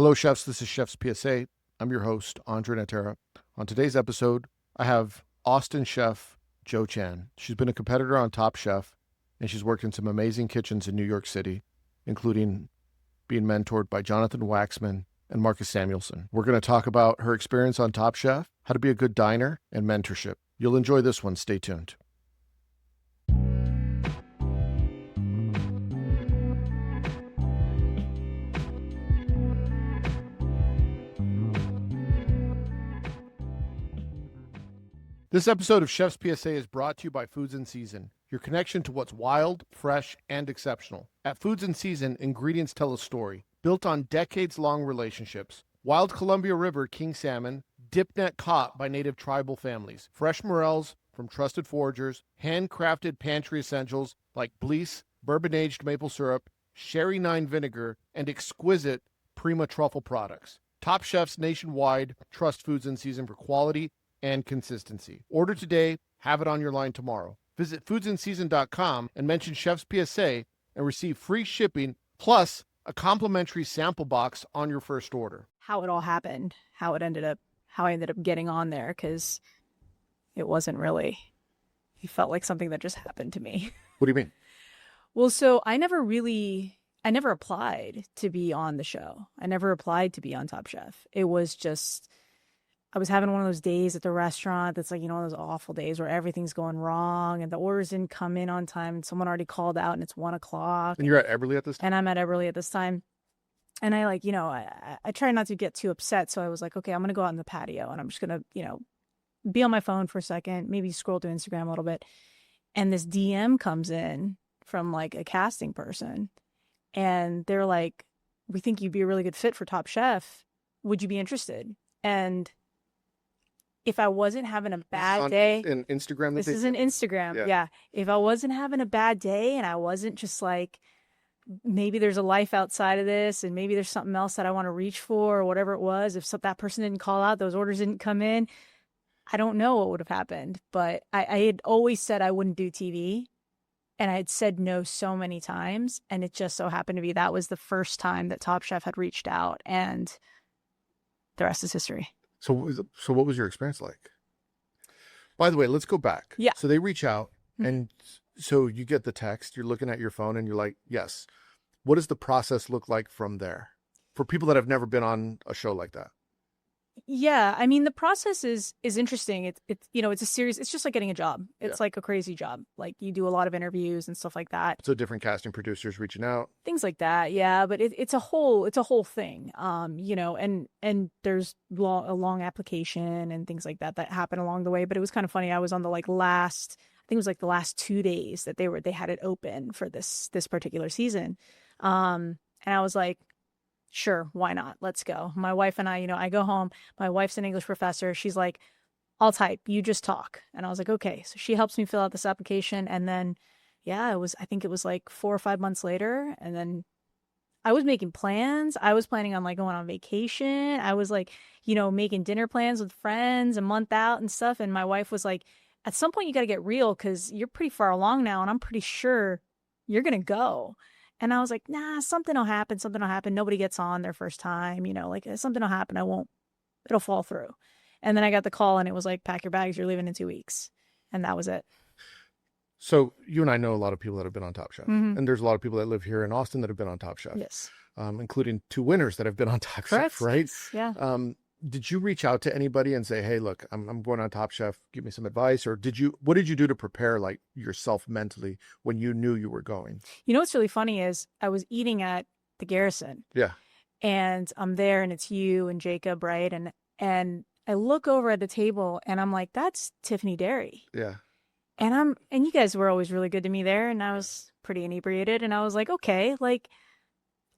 Hello, chefs. This is Chef's PSA. I'm your host, André Natera. On today's episode, I have Austin chef Jo Chan. She's been a competitor on Top Chef, and she's worked in some amazing kitchens in New York City, including being mentored by Jonathan Waxman and Marcus Samuelsson. We're going to talk about her experience on Top Chef, how to be a good diner, and mentorship. You'll enjoy this one. Stay tuned. This episode of Chef's PSA is brought to you by Foods in Season, your connection to what's wild, fresh, and exceptional. At Foods in Season, ingredients tell a story, built on decades-long relationships. Wild Columbia River king salmon, dip net caught by native tribal families, fresh morels from trusted foragers, handcrafted pantry essentials like Blease, bourbon-aged maple syrup, sherry 9 vinegar, and exquisite Prima truffle products. Top chefs nationwide trust Foods in Season for quality and consistency. Order today, have it on your line tomorrow. Visit foodsinseason.com and mention Chef's PSA and receive free shipping plus a complimentary sample box on your first order. How it all happened, how I ended up getting on there, because it wasn't really, it felt like something that just happened to me. What do you mean? Well, so I never applied to be on the show. I never applied to be on Top Chef. It was just, I was having one of those days at the restaurant that's like, those awful days where everything's going wrong and the orders didn't come in on time and someone already called out and it's 1:00. And you're at Eberly at this time? And I'm at Eberly at this time. And I I try not to get too upset. So I was like, okay, I'm going to go out in the patio and I'm just going to, be on my phone for a second, maybe scroll through Instagram a little bit. And this DM comes in from like a casting person. And they're like, we think you'd be a really good fit for Top Chef. Would you be interested? And if I wasn't having a bad day, in Instagram, this is an Instagram. Yeah. If I wasn't having a bad day and I wasn't just like, maybe there's a life outside of this and maybe there's something else that I want to reach for or whatever it was. If that person didn't call out, those orders didn't come in, I don't know what would have happened. But I had always said I wouldn't do TV. And I had said no so many times. And it just so happened to be that was the first time that Top Chef had reached out. And the rest is history. So what was your experience like? By the way, let's go back. Yeah. So they reach out and so you get the text, you're looking at your phone and you're like, yes. What does the process look like from there for people that have never been on a show like that? Yeah. I mean, the process is interesting. It's a series. It's just like getting a job. It's like a crazy job. Like you do a lot of interviews and stuff like that. So different casting producers reaching out. Things like that. Yeah. But it's a whole thing. And there's a long application and things like that happen along the way. But it was kind of funny. I was on the last 2 days that they had it open for this particular season. And I was like, sure, why not? Let's go. My wife and I go home. My wife's an English professor. She's like, I'll type, you just talk. And I was like, okay. So she helps me fill out this application. And then, I think it was like 4 or 5 months later. And then I was making plans. I was planning on going on vacation. I was making dinner plans with friends a month out and stuff. And my wife was like, at some point you got to get real because you're pretty far along now. And I'm pretty sure you're going to go. And I was like, nah, something will happen. Nobody gets on their first time, something will happen. It'll fall through. And then I got the call and it was like, pack your bags, you're leaving in 2 weeks. And that was it. So you and I know a lot of people that have been on Top Chef. Mm-hmm. And there's a lot of people that live here in Austin that have been on Top Chef. Yes. Including 2 winners that have been on Top Chef, right? Yeah. Did you reach out to anybody and say, hey, look, I'm going on Top Chef, give me some advice? Or what did you do to prepare yourself mentally when you knew you were going? What's really funny is I was eating at the Garrison. Yeah. And I'm there and it's you and Jacob, right? And I look over at the table and I'm like, that's Tiffany Derry. Yeah. And you guys were always really good to me there. And I was pretty inebriated and I was like, okay,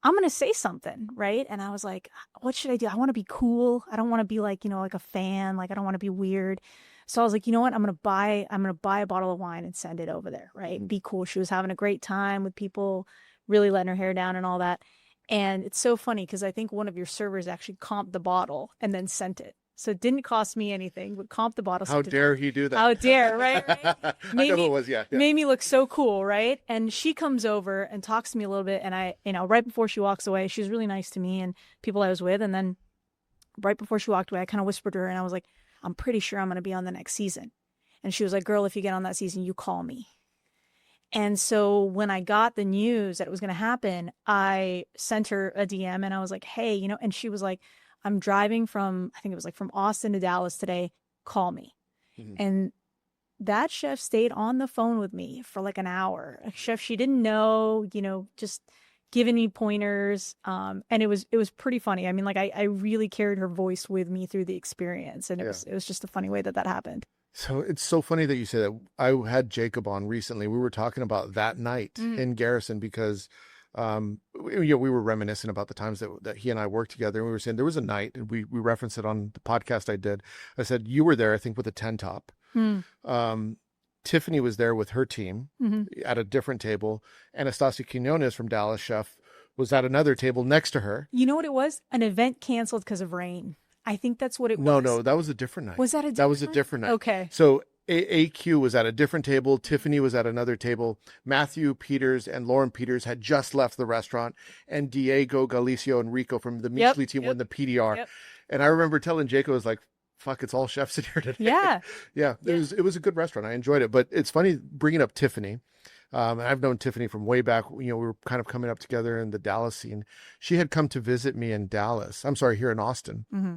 I'm going to say something, right? And I was like, what should I do? I want to be cool. I don't want to be like a fan. I don't want to be weird. So I was like, you know what? I'm going to buy a bottle of wine and send it over there, right? And be cool. She was having a great time with people, really letting her hair down and all that. And it's so funny because I think one of your servers actually comped the bottle and then sent it. So it didn't cost me anything, but comp the bottle. How dare he do that? How dare, right? I know who it was, yeah. Made me look so cool, right? And she comes over and talks to me a little bit. And I, right before she walks away, she was really nice to me and people I was with. And then right before she walked away, I kind of whispered to her and I was like, I'm pretty sure I'm going to be on the next season. And she was like, girl, if you get on that season, you call me. And so when I got the news that it was going to happen, I sent her a DM and I was like, hey, and she was like, I'm driving from, I think it was like from Austin to Dallas today. Call me. Mm-hmm. And that chef stayed on the phone with me for like an hour. A chef she didn't know, just giving me pointers. And it was pretty funny. I mean, like I really carried her voice with me through the experience. And it was just a funny way that happened. So it's so funny that you say that. I had Jacob on recently. We were talking about that night in Garrison because we were reminiscing about the times that he and I worked together, and we were saying there was a night, and we referenced it on the podcast I did. I said you were there, I think, with a 10 top. Tiffany was there with her team at a different table. Anastasia Quinones from Dallas Chef was at another table next to her. You know what it was? An event canceled because of rain. I think that's what it was. No, that was a different night. Was that a different That was a different night. Okay. So AQ was at a different table. Tiffany was at another table. Matthew Peters and Lauren Peters had just left the restaurant. And Diego, Galicio, and Rico from the Measley team won the PDR. Yep. And I remember telling Jacob, I was like, fuck, it's all chefs in here today. Yeah. Yeah. It was a good restaurant. I enjoyed it. But it's funny bringing up Tiffany. And I've known Tiffany from way back. We were kind of coming up together in the Dallas scene. She had come to visit me in Dallas. I'm sorry, here in Austin. Mm-hmm.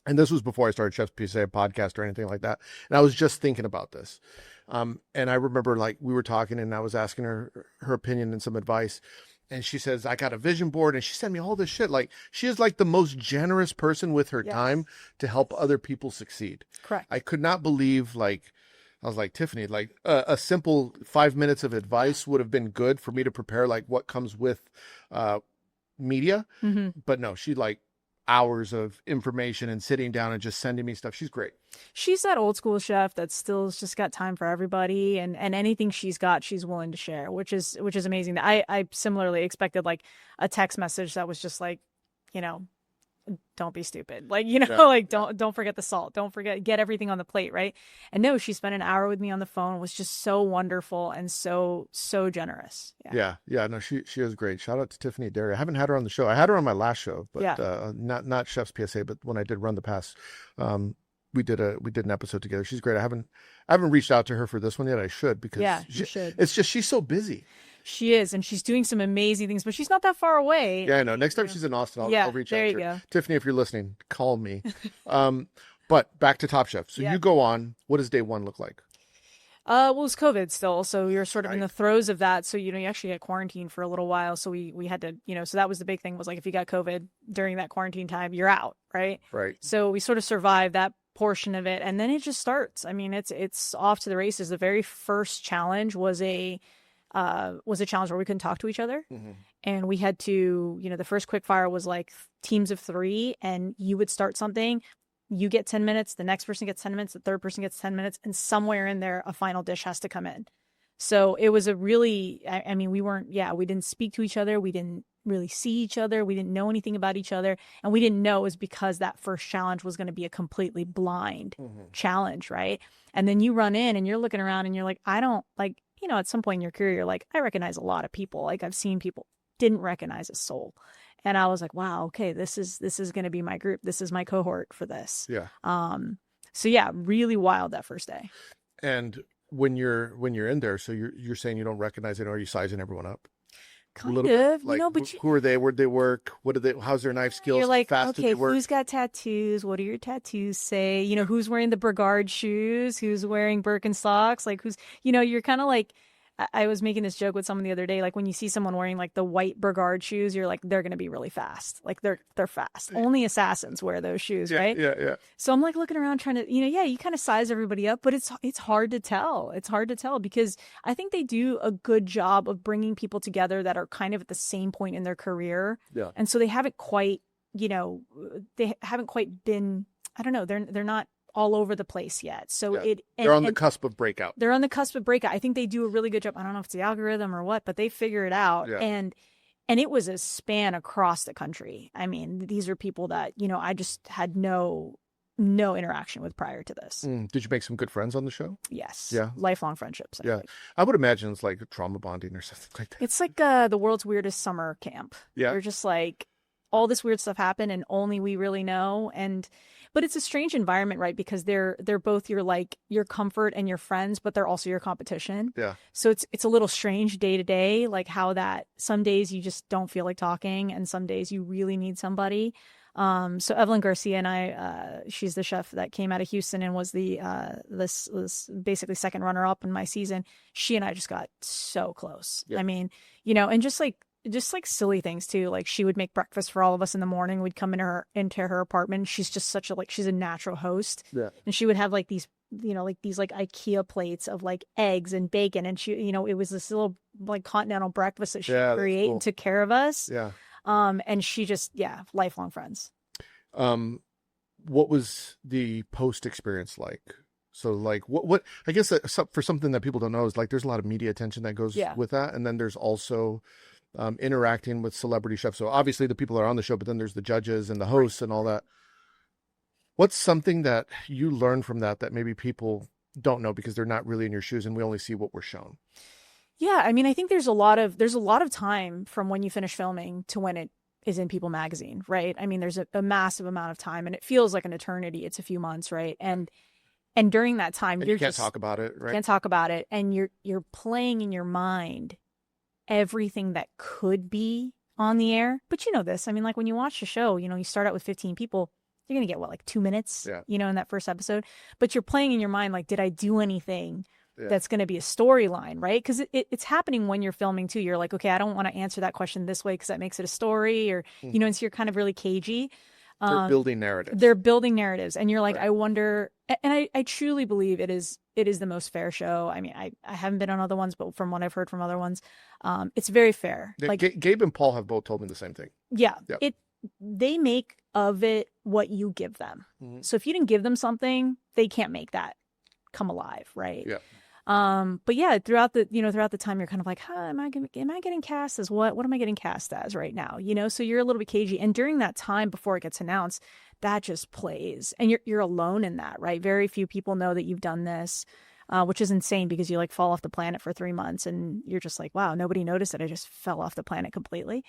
And this was before I started Chef's PSA podcast or anything like that. And I was just thinking about this. And I remember like we were talking and I was asking her opinion and some advice. And she says, I got a vision board, and she sent me all this shit. Like she is like the most generous person with her time to help other people succeed. Correct. I could not believe I was like, Tiffany, like a simple 5 minutes of advice would have been good for me to prepare like what comes with media. Mm-hmm. But no, she like hours of information and sitting down and just sending me stuff. She's great. She's that old school chef that still's just got time for everybody, and anything she's got, she's willing to share, which is amazing. I similarly expected like a text message that was just like, don't be stupid. Like, don't forget the salt. Don't forget, get everything on the plate. Right. And no, she spent an hour with me on the phone, was just so wonderful and so generous. Yeah. No, she was great. Shout out to Tiffany Derry. I haven't had her on the show. I had her on my last show, but not Chef's PSA, but when I did Run the Pass, we did an episode together. She's great. I haven't reached out to her for this one yet. I should, because you should. It's just, she's so busy. She is, and she's doing some amazing things, but she's not that far away. Yeah, I know. Next time she's in Austin, I'll reach out to her. There you go. Tiffany, if you're listening, call me. But back to Top Chef. So you go on. What does day one look like? Well, it's COVID still, so you're sort of in the throes of that. So, you actually get quarantined for a little while. So we had to, so that was the big thing, was like, if you got COVID during that quarantine time, you're out, right? Right. So we sort of survived that portion of it, and then it just starts. I mean, it's off to the races. The very first challenge was a challenge where we couldn't talk to each other. Mm-hmm. And we had to, the first quick fire was like teams of 3, and you would start something, you get 10 minutes, the next person gets 10 minutes, the third person gets 10 minutes, and somewhere in there, a final dish has to come in. So it was a really, I mean, we didn't speak to each other. We didn't really see each other. We didn't know anything about each other. And we didn't know it was because that first challenge was going to be a completely blind challenge, right? And then you run in and you're looking around and you're like, I don't like, at some point in your career, you're like, I recognize a lot of people. Like I've seen people, didn't recognize a soul. And I was like, wow, okay, this is going to be my group. This is my cohort for this. Yeah. So yeah, really wild that first day. And when you're in there, so you're saying you don't recognize it, or are you sizing everyone up? Kind of, like, but who are they? Where'd they work? How's their knife skills? You're like, fast okay, work? Who's got tattoos? What do your tattoos say? Who's wearing the Brigard shoes? Who's wearing Birkenstocks? Like, you're kind of like, I was making this joke with someone the other day. Like when you see someone wearing like the white Brigard shoes, you're like, they're going to be really fast. Like they're fast. Only assassins wear those shoes, right? Yeah. So I'm like looking around trying to, you kind of size everybody up, but it's hard to tell. It's hard to tell because I think they do a good job of bringing people together that are kind of at the same point in their career. Yeah. And so they haven't quite, been, I don't know, they're not all over the place yet. So they're on the cusp of breakout. They're on the cusp of breakout. I think they do a really good job. I don't know if it's the algorithm or what, but they figure it out. Yeah. And it was a span across the country. I mean, these are people that, I just had no no interaction with prior to this. Did you make some good friends on the show? Yes. Yeah. Lifelong friendships. Yeah. I would imagine it's like trauma bonding or something like that. It's like the world's weirdest summer camp. Yeah. We're just like, all this weird stuff happened and only we really know. But it's a strange environment, right? Because they're both your comfort and your friends, but they're also your competition. Yeah. So it's a little strange day to day, like how that some days you just don't feel like talking and some days you really need somebody. So Evelyn Garcia and I, she's the chef that came out of Houston and was this basically second runner up in my season. She and I just got so close. Yeah. I mean, and just like silly things too. Like she would make breakfast for all of us in the morning. We'd come into her apartment. She's just she's a natural host. Yeah. And she would have like these, these like IKEA plates of like eggs and bacon. And she, it was this little like continental breakfast that she would create and took care of us. Yeah. And she just, lifelong friends. What was the post experience like? So like what I guess for something that people don't know is like there's a lot of media attention that goes with that, and then there's also interacting with celebrity chefs. So obviously the people that are on the show, but then there's the judges and the hosts and all that. What's something that you learned from that maybe people don't know because they're not really in your shoes and we only see what we're shown? Yeah, I mean, I think there's a lot of time from when you finish filming to when it is in People magazine, right? I mean, there's a massive amount of time and it feels like an eternity. It's a few months, right? And during that time, you can't talk about it, right? Can't talk about it. And you're playing in your mind everything that could be on the air. But you know this. I mean, like when you watch the show, you start out with 15 people, you're going to get like 2 minutes, in that first episode. But you're playing in your mind, like, did I do anything that's going to be a storyline, right? Because it's happening when you're filming too. You're like, okay, I don't want to answer that question this way because that makes it a story, or, and so you're kind of really cagey. They're building narratives. They're building narratives. And you're like, I wonder, and I truly believe it is the most fair show. I mean, I haven't been on other ones, but from what I've heard from other ones, it's very fair. Like Gabe and Paul have both told me the same thing. Yeah. They make of it what you give them. So if you didn't give them something, they can't make that come alive, right? Yeah. But yeah, throughout the time, you're kind of like, am I getting cast as what? What am I getting cast as right now? So you're a little bit cagey. And during that time before it gets announced, that just plays, and you're alone in that, right? Very few people know that you've done this, which is insane because you like fall off the planet for 3 months, and you're just like, wow, nobody noticed that I just fell off the planet completely.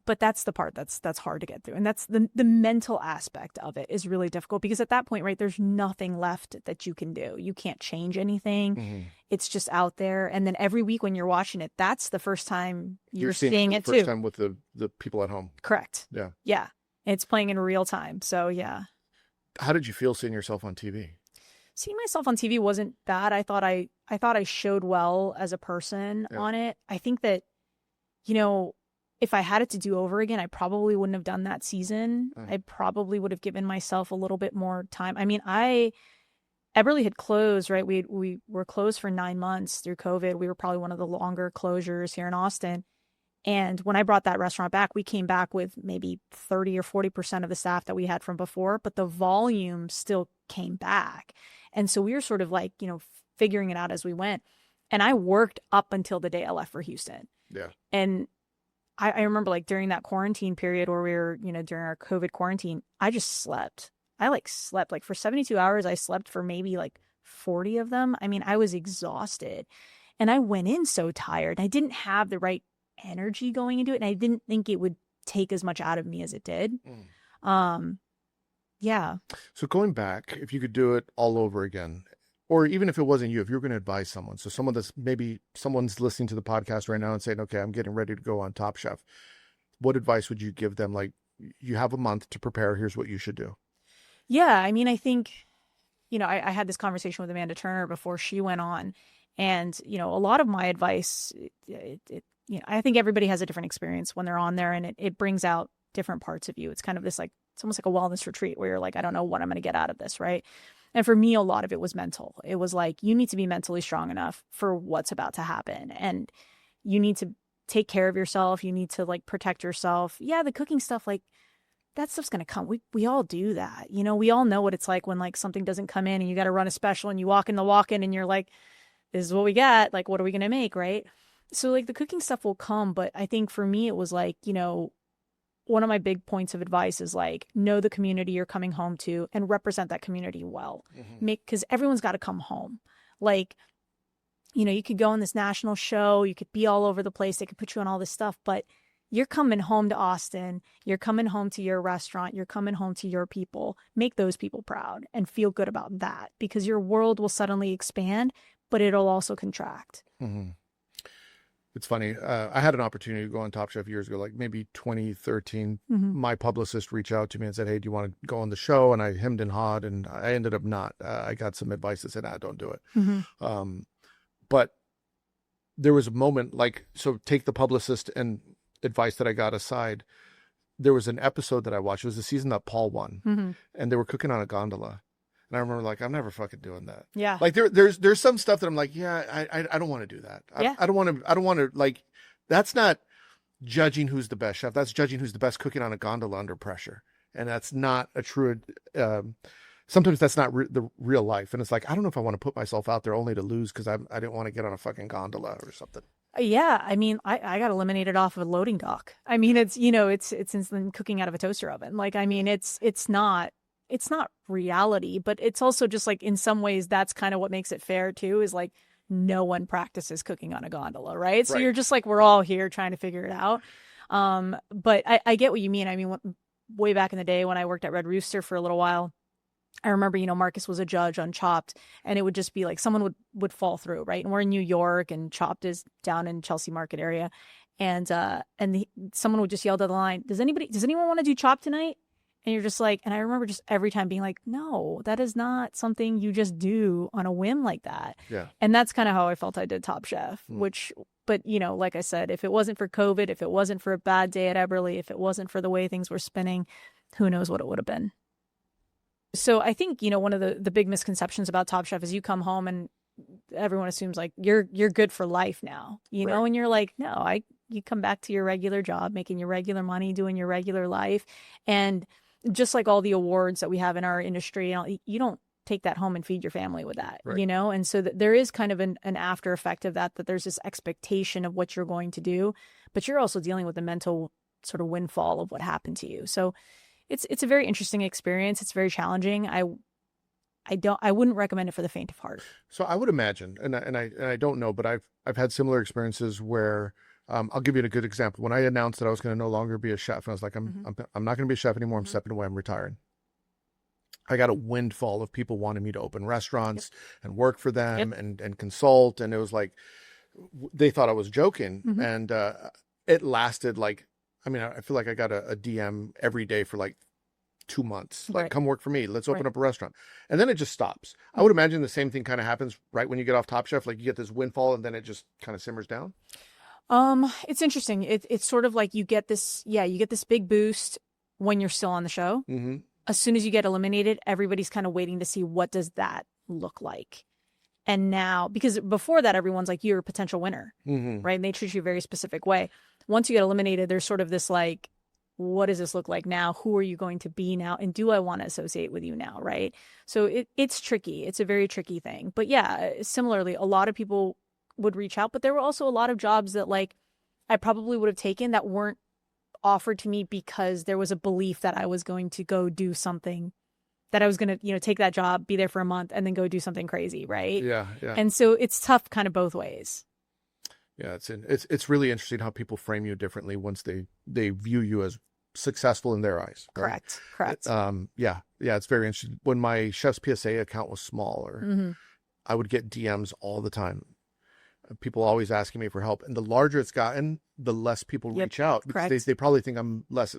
But that's the part that's hard to get through. And that's the mental aspect of it is really difficult because at that point, right, there's nothing left that you can do. You can't change anything. It's just out there. And then every week when you're watching it, that's the first time you're seeing it too. First time with the people at home. Correct. Yeah. Yeah. It's playing in real time. So yeah. How did you feel seeing yourself on TV? Seeing myself on TV wasn't bad. I thought I showed well as a person on it. I think that, if I had it to do over again, I probably wouldn't have done that season. I probably would have given myself a little bit more time. I mean, Eberly had closed, right? We were closed for 9 months through COVID. We were probably one of the longer closures here in Austin. And when I brought that restaurant back, we came back with maybe 30 or 40% of the staff that we had from before, but the volume still came back. And so we were sort of like, figuring it out as we went. And I worked up until the day I left for Houston. Yeah. And I remember like during that quarantine period where we were, during our COVID quarantine, I just slept. I slept like for 72 hours. I slept for maybe like 40 of them. I mean, I was exhausted and I went in so tired. I didn't have the right energy going into it. And I didn't think it would take as much out of me as it did. Yeah. So going back, if you could do it all over again, or even if it wasn't you, if you're going to advise someone, so someone's listening to the podcast right now and saying, okay, I'm getting ready to go on Top Chef. What advice would you give them? Like, you have a month to prepare. Here's what you should do. Yeah. I mean, I think, I had this conversation with Amanda Turner before she went on. And, a lot of my advice, I think everybody has a different experience when they're on there, and it brings out different parts of you. It's kind of this it's almost like a wellness retreat where you're like, I don't know what I'm going to get out of this. Right. And for me, a lot of it was mental. It was like, you need to be mentally strong enough for what's about to happen. And you need to take care of yourself. You need to protect yourself. Yeah. The cooking stuff, that stuff's going to come. We all do that. We all know what it's like when something doesn't come in and you got to run a special and you walk in the walk-in and you're like, this is what we got. What are we going to make? Right. So the cooking stuff will come. But I think for me, it was one of my big points of advice is like, know the community you're coming home to and represent that community well. Because everyone's got to come home. Like, you know, you could go on this national show, you could be all over the place, they could put you on all this stuff, but you're coming home to Austin, you're coming home to your restaurant, you're coming home to your people. Make those people proud and feel good about that, because your world will suddenly expand, but it'll also contract. It's funny. I had an opportunity to go on Top Chef years ago, like maybe 2013. My publicist reached out to me and said, hey, do you want to go on the show? And I hemmed and hawed, and I ended up not. I got some advice that said, don't do it. But there was a moment, like, so take the publicist and advice that I got aside. There was an episode that I watched. It was the season that Paul won, and they were cooking on a gondola. And I remember, like, I'm never fucking doing that. Yeah. Like there's some stuff that I'm like, I don't want to do that. I don't want to, like, that's not judging who's the best chef. That's judging who's the best cooking on a gondola under pressure. And that's not a true, sometimes that's not the real life. And it's like, I don't know if I want to put myself out there only to lose because I didn't want to get on a fucking gondola or something. Yeah. I mean, I got eliminated off of a loading dock. I mean, it's, you know, it's instant cooking out of a toaster oven. Like, I mean, it's not reality, but it's also just like, in some ways, that's kind of what makes it fair too, is like, no one practices cooking on a gondola, right? So you're just like, we're all here trying to figure it out. But I get what you mean. I mean, way back in the day when I worked at Red Rooster for a little while, I remember, you know, Marcus was a judge on Chopped, and it would just be like someone would fall through, right? And we're in New York, and Chopped is down in Chelsea Market area, and someone would just yell down the line, does anyone want to do Chopped tonight? And you're just like, and I remember just every time being like, no, that is not something you just do on a whim like that. Yeah. And that's kind of how I felt I did Top Chef, but you know, like I said, if it wasn't for COVID, if it wasn't for a bad day at Eberly, if it wasn't for the way things were spinning, who knows what it would have been. So I think, you know, one of the big misconceptions about Top Chef is you come home and everyone assumes like you're good for life now, you know, and you're like, no, you come back to your regular job, making your regular money, doing your regular life. And just like all the awards that we have in our industry, you don't take that home and feed your family with that, you know? And so there is kind of an after effect of that there's this expectation of what you're going to do, but you're also dealing with the mental sort of windfall of what happened to you. So it's a very interesting experience. It's very challenging. I wouldn't recommend it for the faint of heart. So I would imagine, and I don't know, but I've had similar experiences where, I'll give you a good example. When I announced that I was going to no longer be a chef, and I was like, I'm not going to be a chef anymore. I'm stepping away. I'm retiring. I got a windfall of people wanting me to open restaurants and work for them and consult. And it was like, they thought I was joking. And it lasted like, I mean, I feel like I got a DM every day for like 2 months. Like, come work for me. Let's open up a restaurant. And then it just stops. I would imagine the same thing kind of happens right when you get off Top Chef. Like, you get this windfall and then it just kind of simmers down. It's interesting. It's sort of like you get this big boost when you're still on the show. As soon as you get eliminated, everybody's kind of waiting to see what does that look like. And now, because before that, everyone's like, you're a potential winner, right? And they treat you a very specific way. Once you get eliminated, there's sort of this like, what does this look like now? Who are you going to be now? And do I want to associate with you now, right? So it's tricky. It's a very tricky thing. But yeah, similarly, a lot of people would reach out, but there were also a lot of jobs that like I probably would have taken that weren't offered to me because there was a belief that I was going to go do something, that I was going to, you know, take that job, be there for a month and then go do something crazy. Right. Yeah. And so it's tough kind of both ways. Yeah. It's really interesting how people frame you differently once they view you as successful in their eyes. Right? Correct. Yeah. It's very interesting. When my Chef's PSA account was smaller, I would get DMs all the time. People always asking me for help, and the larger it's gotten, the less people reach out because they probably think I'm less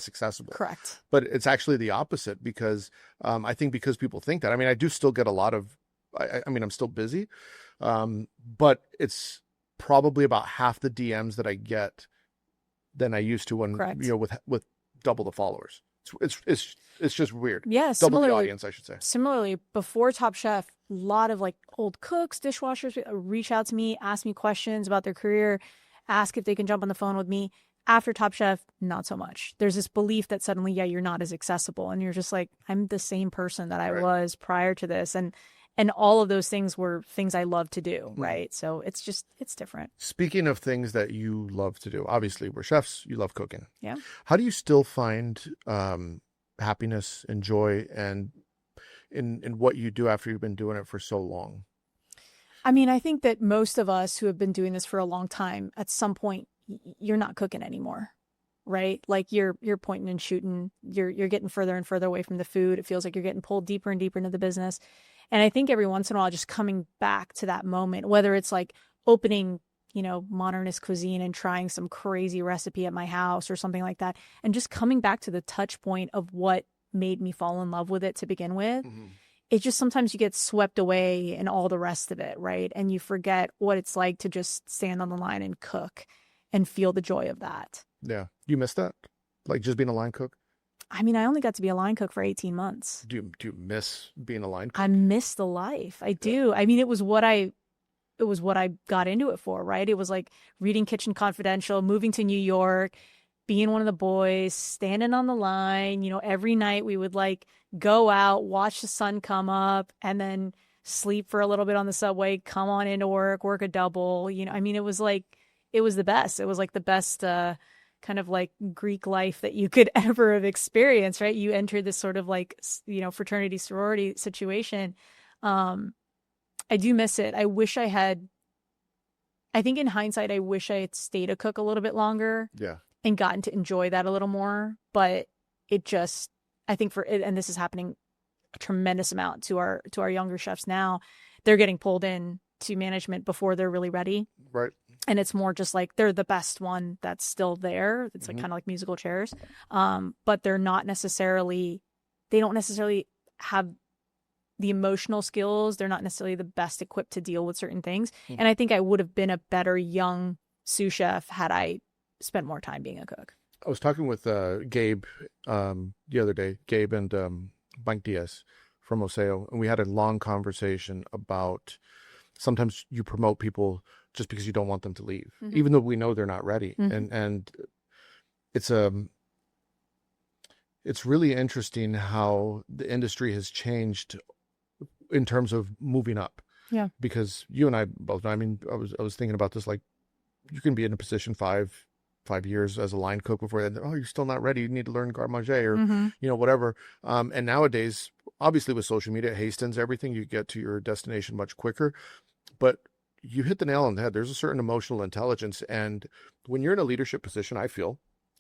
accessible. Correct. But it's actually the opposite, because I think because people think that. I mean, I do still get a lot of. I mean, I'm still busy, but it's probably about half the DMs that I get than I used to when you know with double the followers. It's just weird. Yeah, double the audience, I should say. Similarly, before Top Chef, a lot of like old cooks, dishwashers reach out to me, ask me questions about their career, ask if they can jump on the phone with me. After Top Chef, not so much. There's this belief that suddenly, you're not as accessible, and you're just like, I'm the same person that I was prior to this, and And all of those things were things I love to do, right? So it's different. Speaking of things that you love to do, obviously we're chefs, you love cooking. Yeah. How do you still find happiness and joy and in what you do after you've been doing it for so long? I mean, I think that most of us who have been doing this for a long time, at some point, you're not cooking anymore, right? Like you're pointing and shooting, you're getting further and further away from the food. It feels like you're getting pulled deeper and deeper into the business. And I think every once in a while, just coming back to that moment, whether it's like opening, modernist cuisine and trying some crazy recipe at my house or something like that, and just coming back to the touch point of what made me fall in love with it to begin with. Mm-hmm. It just sometimes you get swept away in all the rest of it, right? And you forget what it's like to just stand on the line and cook and feel the joy of that. Yeah. You miss that? Like just being a line cook? I mean, I only got to be a line cook for 18 months. Do you miss being a line cook? I miss the life. I do. I mean, it was what I got into it for, right? It was like reading Kitchen Confidential, moving to New York, being one of the boys, standing on the line. Every night we would like go out, watch the sun come up, and then sleep for a little bit on the subway, come on into work a double. I mean, it was the best. It was like the best kind of like Greek life that you could ever have experienced, right? You enter this sort of like, fraternity sorority situation. I do miss it. I think in hindsight, I wish I had stayed a cook a little bit longer. Yeah. And gotten to enjoy that a little more. But I think and this is happening a tremendous amount to our younger chefs now, they're getting pulled in to management before they're really ready. Right. And it's more just like they're the best one that's still there. It's like kind of like musical chairs. But they don't necessarily have the emotional skills. They're not necessarily the best equipped to deal with certain things. And I think I would have been a better young sous chef had I spent more time being a cook. I was talking with Gabe the other day, Gabe and Mike Diaz from Oseo, and we had a long conversation about sometimes you promote people just because you don't want them to leave, even though we know they're not ready. And it's really interesting how the industry has changed in terms of moving up. Yeah. Because you and I both know, I mean, I was thinking about this, like you can be in a position 5 years as a line cook before then, you're still not ready, you need to learn garde manger or whatever. And nowadays, obviously with social media, it hastens everything. You get to your destination much quicker, but you hit the nail on the head. There's a certain emotional intelligence. And when you're in a leadership position, I feel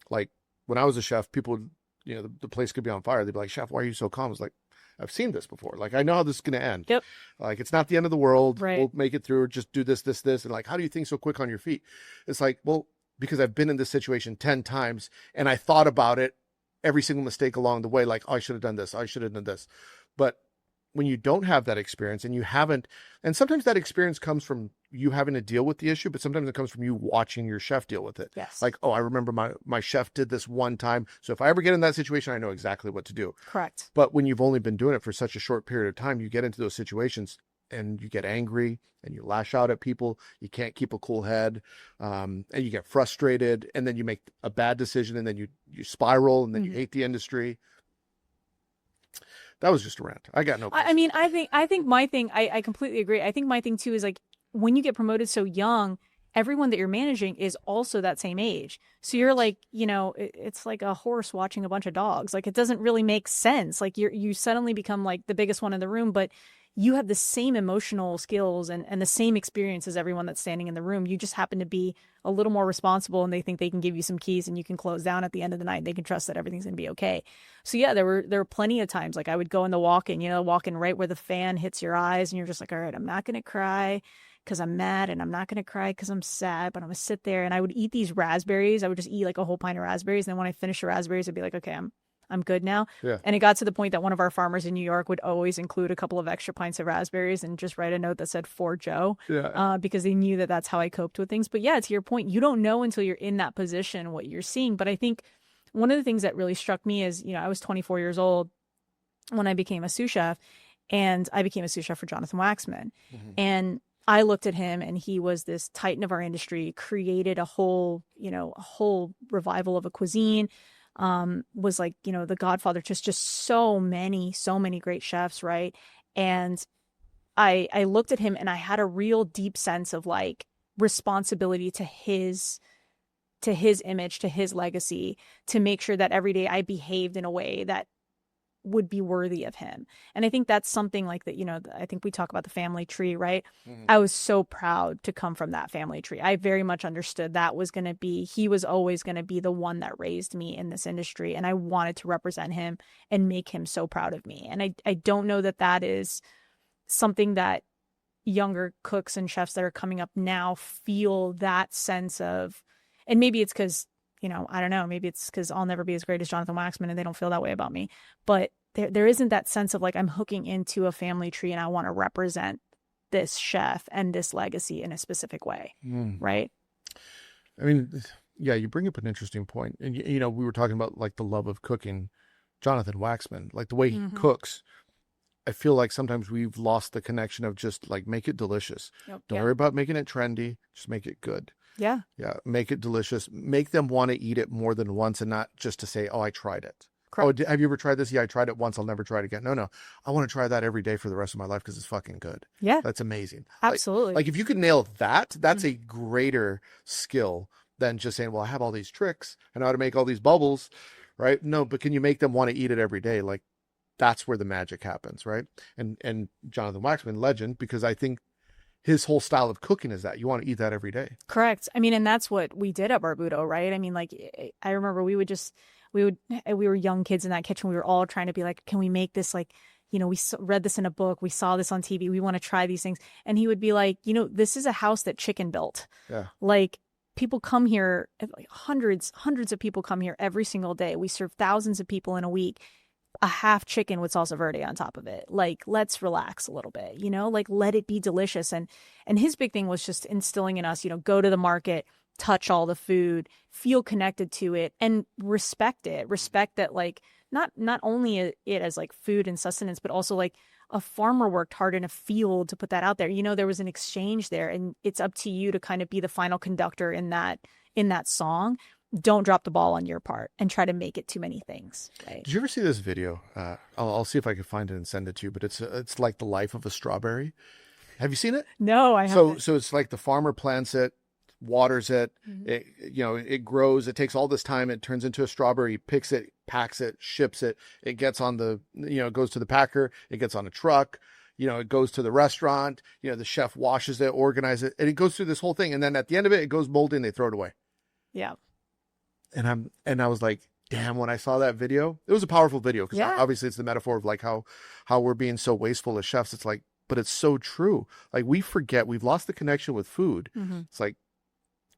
like when I was a chef, people, the place could be on fire. They'd be like, "Chef, why are you so calm?" I was like, I've seen this before. Like, I know how this is going to end. Yep. Like, it's not the end of the world. Right. We'll make it through. Just do this. And like, how do you think so quick on your feet? It's like, well, because I've been in this situation 10 times and I thought about it, every single mistake along the way, like, I should have done this. I should have done this. But when you don't have that experience and you haven't, and sometimes that experience comes from you having to deal with the issue, but sometimes it comes from you watching your chef deal with it. Yes. Like, I remember my chef did this one time. So if I ever get in that situation, I know exactly what to do. Correct. But when you've only been doing it for such a short period of time, you get into those situations and you get angry and you lash out at people. You can't keep a cool head, and you get frustrated, and then you make a bad decision, and then you spiral, and then you hate the industry. That was just a rant. I got no questions. I mean, I think my thing, I completely agree. I think my thing too is like when you get promoted so young, everyone that you're managing is also that same age. So you're like, it's like a horse watching a bunch of dogs. Like, it doesn't really make sense. Like you suddenly become like the biggest one in the room, but you have the same emotional skills and the same experience as everyone that's standing in the room. You just happen to be a little more responsible, and they think they can give you some keys and you can close down at the end of the night. They can trust that everything's going to be okay. So yeah, there were plenty of times like I would go in the walk-in, walk-in right where the fan hits your eyes, and you're just like, all right, I'm not going to cry because I'm mad, and I'm not going to cry because I'm sad, but I'm going to sit there and I would eat these raspberries. I would just eat like a whole pint of raspberries. And then when I finished the raspberries, I'd be like, okay, I'm good now. Yeah. And it got to the point that one of our farmers in New York would always include a couple of extra pints of raspberries and just write a note that said "For Joe," because they knew that that's how I coped with things. But yeah, to your point, you don't know until you're in that position what you're seeing. But I think one of the things that really struck me is, I was 24 years old when I became a sous chef, and I became a sous chef for Jonathan Waxman. And I looked at him, and he was this titan of our industry, created a whole revival of a cuisine. Was like, the godfather, just so many great chefs. Right. And I looked at him and I had a real deep sense of like responsibility to his image, to his legacy, to make sure that every day I behaved in a way that would be worthy of him. And I think that's something like that, I think we talk about the family tree, right? Mhm. I was so proud to come from that family tree. I very much understood that was going to be, he was always going to be the one that raised me in this industry. And I wanted to represent him and make him so proud of me. And I don't know that that is something that younger cooks and chefs that are coming up now feel that sense of, and maybe it's because, I don't know, maybe it's because I'll never be as great as Jonathan Waxman and they don't feel that way about me. But there isn't that sense of like, I'm hooking into a family tree and I want to represent this chef and this legacy in a specific way. Right. I mean, yeah, you bring up an interesting point. And, we were talking about like the love of cooking. Jonathan Waxman, like the way he cooks, I feel like sometimes we've lost the connection of just like, make it delicious. Yep. Don't worry about making it trendy. Just make it good. Yeah. Yeah. Make it delicious. Make them want to eat it more than once and not just to say, oh, I tried it. Correct. Oh, have you ever tried this? Yeah, I tried it once. I'll never try it again. No. I want to try that every day for the rest of my life because it's fucking good. Yeah. That's amazing. Absolutely. Like if you could nail that, that's a greater skill than just saying, well, I have all these tricks. I know how to make all these bubbles, right? No, but can you make them want to eat it every day? Like that's where the magic happens, right? And Jonathan Waxman, legend, because I think his whole style of cooking is that you want to eat that every day. Correct. I mean, and that's what we did at Barbuto, right? I mean, like, I remember we were young kids in that kitchen. We were all trying to be like, can we make this like, we read this in a book. We saw this on TV. We want to try these things. And he would be like, this is a house that chicken built. Yeah. Like people come here, like hundreds of people come here every single day. We serve thousands of people in a week. A half chicken with salsa verde on top of it. Like, let's relax a little bit, like let it be delicious. And his big thing was just instilling in us, go to the market, touch all the food, feel connected to it and respect it. Respect that, like, not only it as like food and sustenance, but also like a farmer worked hard in a field to put that out there. There was an exchange there and it's up to you to kind of be the final conductor in that song. Don't drop the ball on your part and try to make it too many things. Right? Did you ever see this video? I'll see if I can find it and send it to you, but it's like the life of a strawberry. Have you seen it? No, I haven't. So it's like the farmer plants it, waters it, it grows, it takes all this time, it turns into a strawberry, picks it, packs it, ships it, it gets on the, it goes to the packer, it gets on a truck, it goes to the restaurant, the chef washes it, organizes it, and it goes through this whole thing. And then at the end of it goes moldy and they throw it away. Yeah. And I was like, damn, when I saw that video, it was a powerful video because obviously it's the metaphor of like how we're being so wasteful as chefs. It's like, but it's so true. Like we forget, we've lost the connection with food. It's like,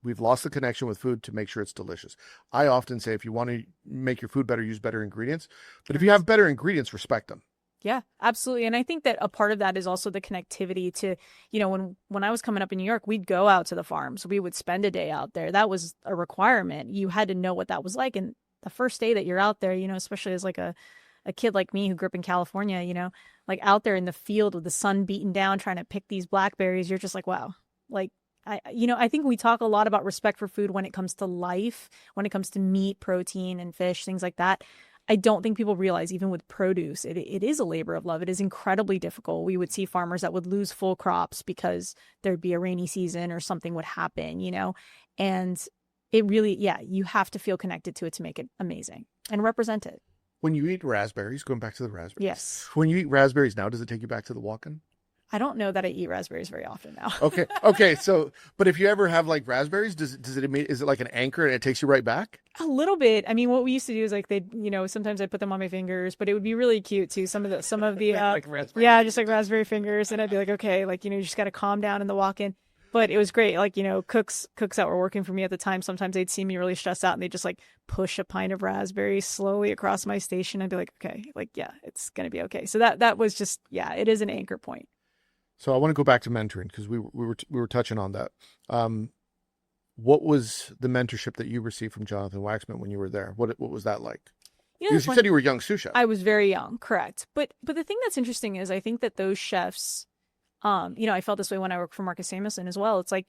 we've lost the connection with food to make sure it's delicious. I often say, if you want to make your food better, use better ingredients. But if you have better ingredients, respect them. Yeah, absolutely. And I think that a part of that is also the connectivity to, when I was coming up in New York, we'd go out to the farms. We would spend a day out there. That was a requirement. You had to know what that was like. And the first day that you're out there, especially as like a kid like me who grew up in California, like out there in the field with the sun beating down, trying to pick these blackberries, you're just like, wow. Like, I think we talk a lot about respect for food when it comes to life, when it comes to meat, protein, and fish, things like that. I don't think people realize, even with produce, it is a labor of love. It is incredibly difficult. We would see farmers that would lose full crops because there'd be a rainy season or something would happen, and it really, you have to feel connected to it to make it amazing and represent it. When you eat raspberries, going back to the raspberries. Yes. When you eat raspberries now, does it take you back to the walk-in? I don't know that I eat raspberries very often now. Okay. So, but if you ever have like raspberries, is it like an anchor and it takes you right back? A little bit. I mean, what we used to do is like sometimes I'd put them on my fingers, but it would be really cute too. Some of the like raspberry. Yeah, just like raspberry fingers, and I'd be like, okay, like you just got to calm down in the walk-in. But it was great. Like cooks that were working for me at the time, sometimes they'd see me really stressed out, and they'd just like push a pint of raspberries slowly across my station. I'd be like, okay, like yeah, it's gonna be okay. So that was just it is an anchor point. So I want to go back to mentoring because we were touching on that. What was the mentorship that you received from Jonathan Waxman when you were there? What was that like? You said you were a young sous chef. I was very young, correct. But the thing that's interesting is I think that those chefs, I felt this way when I worked for Marcus Samuelsson as well. It's like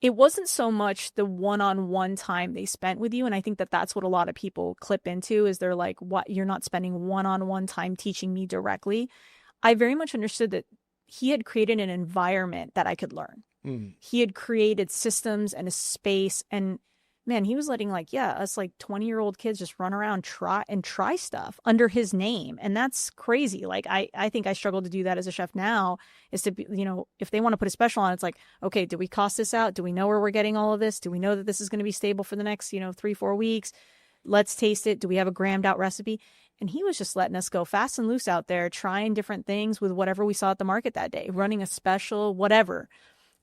it wasn't so much the one-on-one time they spent with you, and I think that that's what a lot of people clip into is they're like, "What? You're not spending one-on-one time teaching me directly." I very much understood that he had created an environment that I could learn. He had created systems and a space, and man, he was letting us 20-year-old kids just run around, try stuff under his name. And that's crazy. Like, I think I struggle to do that as a chef now, is to be, if they want to put a special on, it's like, okay, do we cost this out? Do we know where we're getting all of this? Do we know that this is going to be stable for the next, 3-4 weeks? Let's taste it. Do we have a grammed out recipe? And he was just letting us go fast and loose out there, trying different things with whatever we saw at the market that day, running a special, whatever.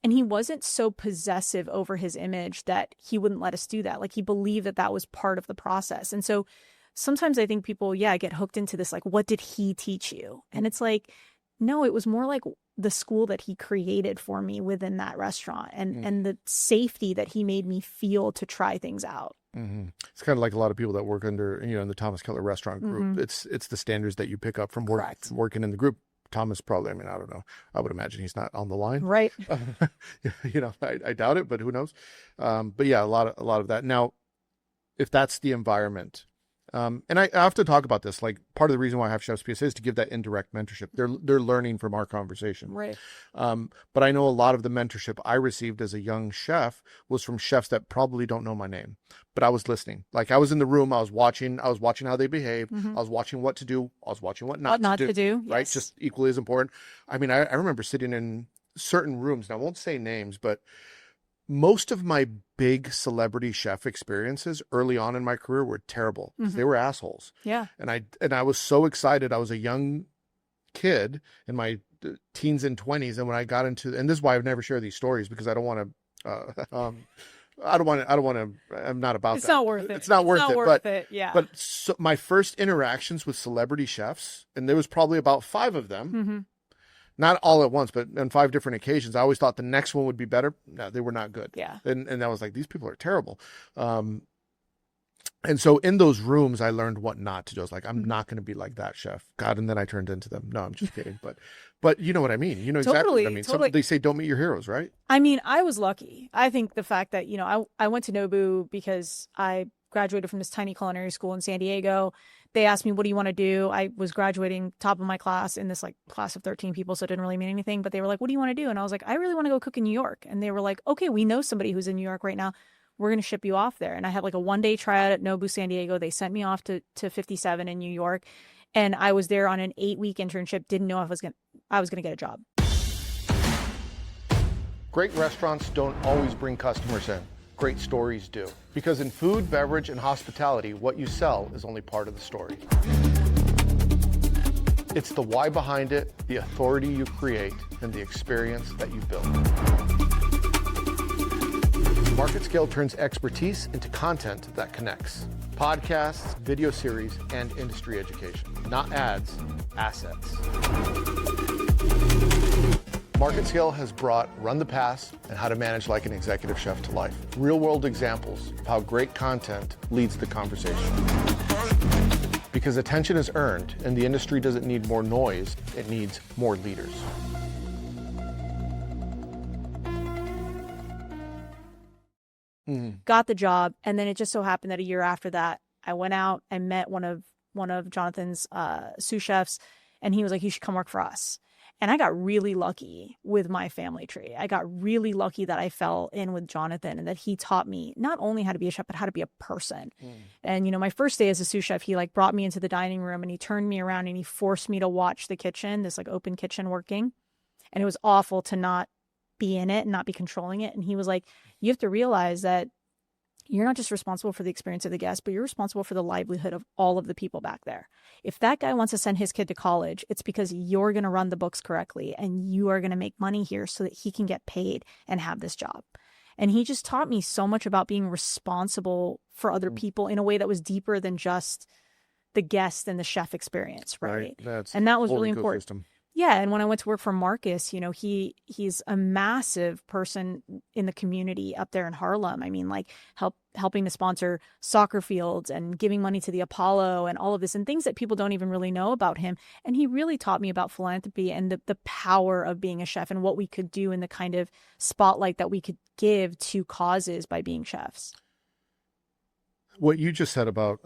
And he wasn't so possessive over his image that he wouldn't let us do that. Like, he believed that that was part of the process. And so sometimes I think people, get hooked into this, like, what did he teach you? And it's like, no, it was more like the school that he created for me within that restaurant, and the safety that he made me feel to try things out. It's kind of like a lot of people that work under, in the Thomas Keller restaurant group. It's the standards that you pick up from working in the group. Thomas probably, I don't know. I would imagine he's not on the line. Right. I doubt it, but who knows? But yeah, a lot of that. Now, if that's the environment, and I have to talk about this, like, part of the reason why I have Chefs PSA is to give that indirect mentorship. They're learning from our conversation. Right. But I know a lot of the mentorship I received as a young chef was from chefs that probably don't know my name, but I was listening. Like, I was in the room, I was watching how they behaved. I was watching what to do. I was watching what not to do. Right. Yes. Just equally as important. I remember sitting in certain rooms, and I won't say names, but most of my big celebrity chef experiences early on in my career were terrible. They were assholes. Yeah. And I was so excited. I was a young kid in my teens and 20s. And when I got into, and this is why I've never shared these stories, because I don't want to, I'm not about that. It's not worth it. It's not worth it. Yeah. But so my first interactions with celebrity chefs, and there was probably about 5 of them, not all at once, but on 5 different occasions, I always thought the next one would be better. No, they were not good. Yeah. And I was like, these people are terrible. And so in those rooms, I learned what not to do. I was like, I'm not going to be like that chef. God. And then I turned into them. No, I'm just kidding. But you know what I mean? You know exactly what I mean. Totally. They say, don't meet your heroes, right? I was lucky. I think the fact that, I went to Nobu because I graduated from this tiny culinary school in San Diego. They asked me, what do you want to do? I was graduating top of my class in this class of 13 people, so it didn't really mean anything. But they were like, what do you want to do? And I was like, I really want to go cook in New York. And they were like, okay, we know somebody who's in New York right now. We're going to ship you off there. And I had a 1-day tryout at Nobu San Diego. They sent me off to 57 in New York. And I was there on an 8-week internship. Didn't know I was going to get a job. Great restaurants don't always bring customers in. Great stories do. Because in food, beverage, and hospitality, what you sell is only part of the story. It's the why behind it, the authority you create, and the experience that you build. Market Scale turns expertise into content that connects. Podcasts, video series, and industry education. Not ads, assets. Market Scale has brought Run the Pass and How to Manage Like an Executive Chef to life. Real-world examples of how great content leads the conversation. Because attention is earned, and the industry doesn't need more noise, it needs more leaders. Got the job, and then it just so happened that a year after that, I went out and met one of Jonathan's sous chefs, and he was like, you should come work for us. And I got really lucky with my family tree. I got really lucky that I fell in with Jonathan and that he taught me not only how to be a chef, but how to be a person. And, my first day as a sous chef, he brought me into the dining room and he turned me around and he forced me to watch the kitchen, this open kitchen working. And it was awful to not be in it and not be controlling it. And he was like, you have to realize that you're not just responsible for the experience of the guest, but you're responsible for the livelihood of all of the people back there. If that guy wants to send his kid to college, it's because you're going to run the books correctly and you are going to make money here so that he can get paid and have this job. And he just taught me so much about being responsible for other people in a way that was deeper than just the guest and the chef experience, right? And that was really important. Ecosystem. Yeah, and when I went to work for Marcus, he's a massive person in the community up there in Harlem. I mean, helping to sponsor soccer fields and giving money to the Apollo and all of this and things that people don't even really know about him. And he really taught me about philanthropy and the power of being a chef and what we could do in the kind of spotlight that we could give to causes by being chefs. What you just said about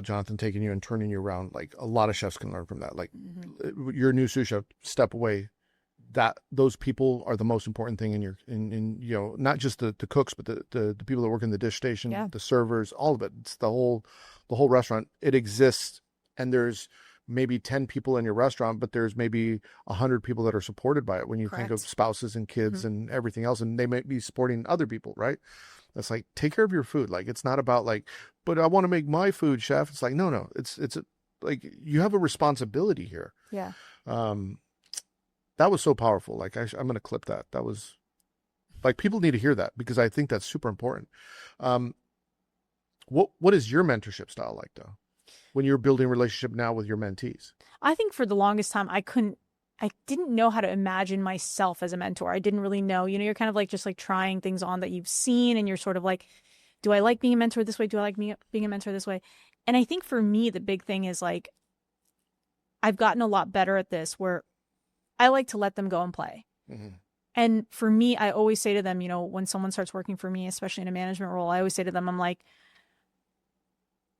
Jonathan taking you and turning you around, a lot of chefs can learn from that. You're a new sous chef, step away, that those people are the most important thing in not just the cooks, but the people that work in the dish station, the servers, all of it. It's the whole restaurant. It exists, and there's maybe 10 people in your restaurant, but there's maybe 100 people that are supported by it when you think of spouses and kids and everything else, and they might be supporting other people, right? That's like, take care of your food. Like, it's not about like, but I want to make my food, chef. It's like, no, it's like, you have a responsibility here. Yeah. That was so powerful. Like, I'm going to clip that. That was like, people need to hear that, because I think that's super important. What is your mentorship style like, though, when you're building a relationship now with your mentees? I think for the longest time, I didn't know how to imagine myself as a mentor. I didn't really know, you're kind of like just like trying things on that you've seen, and you're sort of like, do I like being a mentor this way? Do I like being a mentor this way? And I think for me, the big thing is like, I've gotten a lot better at this, where I like to let them go and play. Mm-hmm. And for me, I always say to them, when someone starts working for me, especially in a management role, I always say to them, I'm like,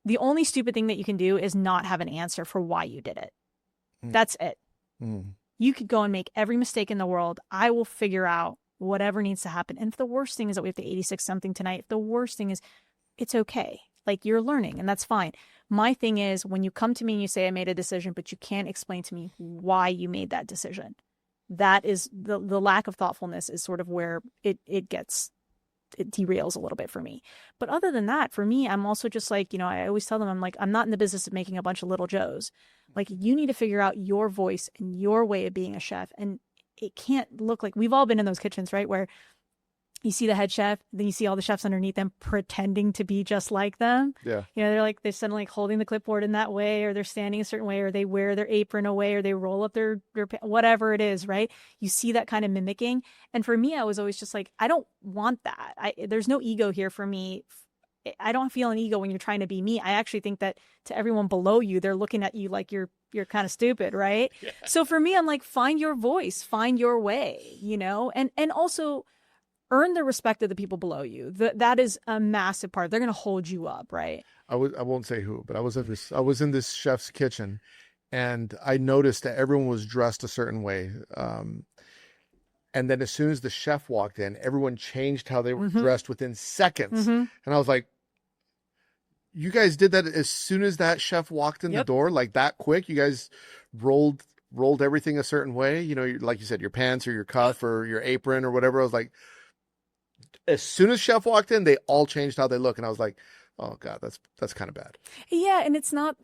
the only stupid thing that you can do is not have an answer for why you did it. Mm. That's it. Mm. You could go and make every mistake in the world. I will figure out whatever needs to happen. And if the worst thing is that we have to 86 something tonight, if the worst thing is, it's okay. Like, you're learning, and that's fine. My thing is, when you come to me and you say, I made a decision, but you can't explain to me why you made that decision, that is the lack of thoughtfulness is sort of where it derails a little bit for me. But other than that, for me, I'm also just like, I always tell them, I'm like, I'm not in the business of making a bunch of little Joes. Like, you need to figure out your voice and your way of being a chef. And it can't look like, we've all been in those kitchens, right? Where you see the head chef, then you see all the chefs underneath them pretending to be just like them. Yeah. They're suddenly like holding the clipboard in that way, or they're standing a certain way, or they wear their apron away, or they roll up their whatever it is, right? You see that kind of mimicking. And for me, I was always just like, I don't want that. There's no ego here for me. I don't feel an ego when you're trying to be me. I actually think that to everyone below you, they're looking at you like you're kind of stupid, right? Yeah. So for me, I'm like, find your voice, find your way, and also earn the respect of the people below you. That is a massive part. They're going to hold you up, right? I won't say who, but I was in this chef's kitchen, and I noticed that everyone was dressed a certain way. And then as soon as the chef walked in, everyone changed how they were dressed within seconds. And I was like, you guys did that as soon as that chef walked in the door, like that quick? You guys rolled everything a certain way? Like you said, your pants or your cuff or your apron or whatever. I was like, as soon as chef walked in, they all changed how they look. And I was like, oh God, that's kind of bad. Yeah. And it's not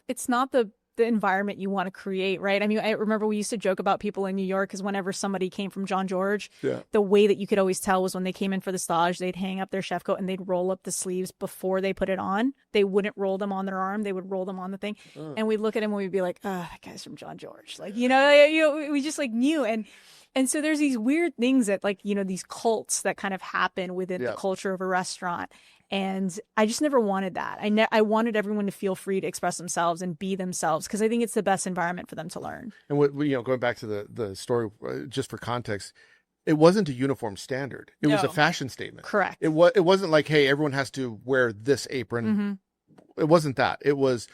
the environment you want to create, right? I mean, I remember we used to joke about people in New York, because whenever somebody came from John George, the way that you could always tell was when they came in for the stage, they'd hang up their chef coat and they'd roll up the sleeves before they put it on. They wouldn't roll them on their arm. They would roll them on the thing. And we'd look at him and we'd be like, oh, that guy's from John George. Like, we just like knew. And so there's these weird things that these cults that kind of happen within the culture of a restaurant. And I just never wanted that. I wanted everyone to feel free to express themselves and be themselves, because I think it's the best environment for them to learn. And going back to the story, just for context, it wasn't a uniform standard. It was a fashion statement. Correct. It wasn't like, hey, everyone has to wear this apron. It wasn't that. It was,